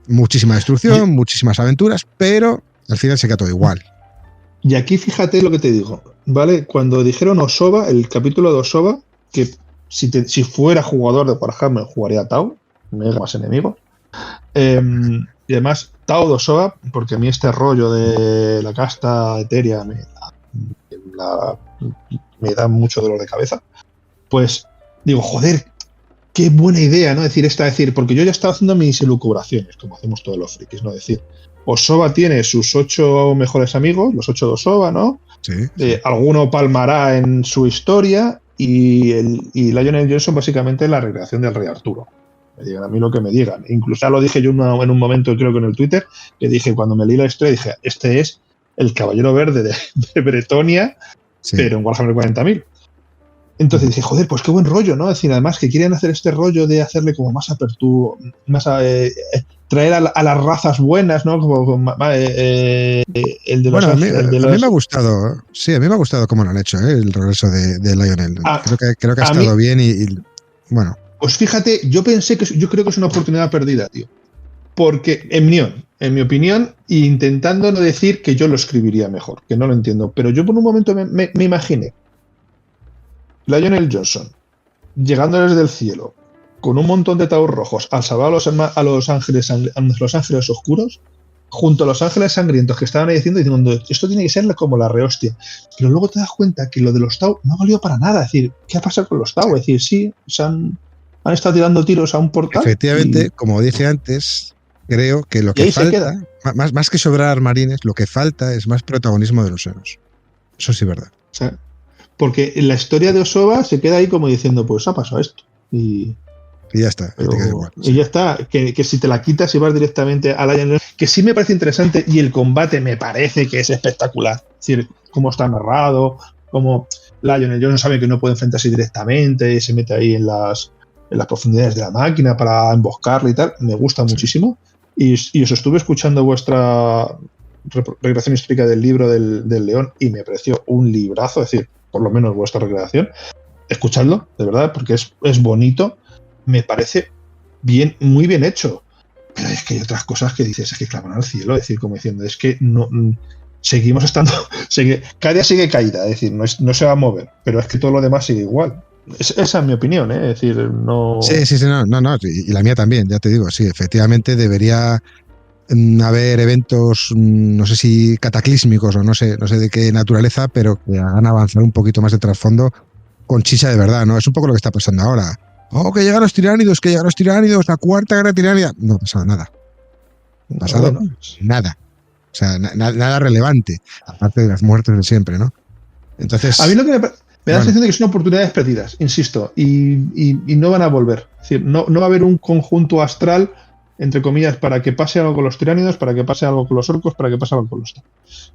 Muchísima destrucción, muchísimas aventuras, pero al final se queda todo igual. Y aquí fíjate lo que te digo, ¿vale? Cuando dijeron Osoba, el capítulo de Osoba, que si fuera jugador de Warhammer jugaría a Tau, me da más enemigos. Y además, Tau de Osoba, porque a mí este rollo de la casta etérea me da mucho dolor de cabeza. Pues digo, joder, qué buena idea, ¿no? Decir, porque yo ya estaba haciendo mis elucubraciones, como hacemos todos los frikis, ¿no? Decir, Osoba tiene sus 8 mejores amigos, los 8 de Osoba, ¿no? Sí. Alguno palmará en su historia y Lionel Johnson básicamente la recreación del Rey Arturo. Me digan a mí lo que me digan. Incluso ya lo dije yo en un momento, creo que en el Twitter, que dije, cuando me leí la historia, dije, este es el Caballero Verde de Bretonia, pero en Warhammer 40.000. Entonces dije, joder, pues qué buen rollo, ¿no? Es decir, además que quieren hacer este rollo de hacerle como más apertura, más traer a las razas buenas, ¿no? Como el de los... Bueno, a mí me ha gustado, sí, a mí me ha gustado cómo lo han hecho, el regreso de Lionel. Creo que ha estado bien y bueno. Pues fíjate, yo creo que es una oportunidad perdida, tío. Porque, en mi opinión, intentando no decir que yo lo escribiría mejor, que no lo entiendo, pero yo por un momento me imaginé Lionel Johnson llegando desde el cielo con un montón de taos rojos al salvar a los ángeles oscuros junto a los ángeles sangrientos que estaban ahí diciendo, esto tiene que ser como la rehostia. Pero luego te das cuenta que lo de los Tau no valió para nada. Es decir, ¿qué ha pasado con los Tau? Es decir, sí, han estado tirando tiros a un portal. Efectivamente, como dije antes, creo que lo que falta, más que sobrar marines, lo que falta es más protagonismo de los Xenos. Eso sí es verdad. O sea, porque en la historia de Osoba se queda ahí como diciendo, pues ha pasado esto. Y ya está. Igual, y ya está. Que si te la quitas y vas directamente a Lionel, que sí me parece interesante y el combate me parece que es espectacular. Es decir, cómo está narrado, cómo Lionel Jones sabe que no puede enfrentarse directamente y se mete ahí en las profundidades de la máquina para emboscarle y tal. Me gusta muchísimo. Y os estuve escuchando vuestra recreación histórica del libro del León y me pareció un librazo, es decir, por lo menos vuestra recreación. Escuchadlo, de verdad, porque es bonito. Me parece muy bien hecho. Pero es que hay otras cosas que dices, es que claman al cielo, es decir, como diciendo, es que no seguimos estando, cada día sigue caída, es decir, no se va a mover, pero es que todo lo demás sigue igual. Esa es mi opinión, ¿eh? Es decir, no... Sí, no, y la mía también, ya te digo, sí, efectivamente debería haber eventos, no sé si cataclísmicos o no sé de qué naturaleza, pero que hagan avanzar un poquito más de trasfondo con chicha de verdad, ¿no? Es un poco lo que está pasando ahora. Oh, que llegan los tiránidos, la cuarta guerra tiránida. No ha pasado nada. No ha pasado nada. O sea, nada relevante, aparte de las muertes de siempre, ¿no? Entonces... A mí lo que me da la sensación de que son oportunidades perdidas, insisto, y no van a volver. Es decir, no va a haber un conjunto astral, entre comillas, para que pase algo con los tiránidos, para que pase algo con los orcos, para que pase algo con los...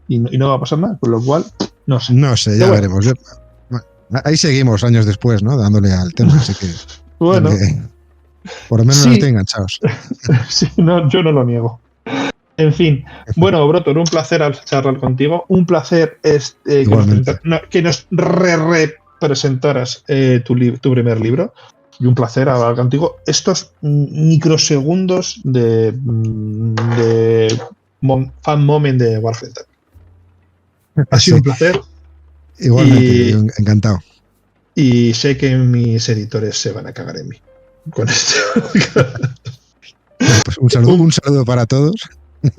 Y no va a pasar nada, con lo cual, no sé. No sé, ya veremos. Ahí seguimos años después, ¿no? Dándole al tema, así que... Bueno. Por lo menos sí. No estoy enganchados. Sí, no, yo no lo niego. En fin, bueno, Brotor, un placer charlar contigo. Un placer que nos representaras tu primer libro. Y un placer hablar contigo. Estos microsegundos de fan moment de Warhammer. Ha sido un placer. Igualmente, encantado. Y sé que mis editores se van a cagar en mí con esto. Pues un saludo para todos.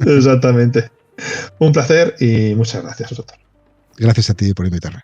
Exactamente. Un placer y muchas gracias, doctor. Gracias a ti por invitarme.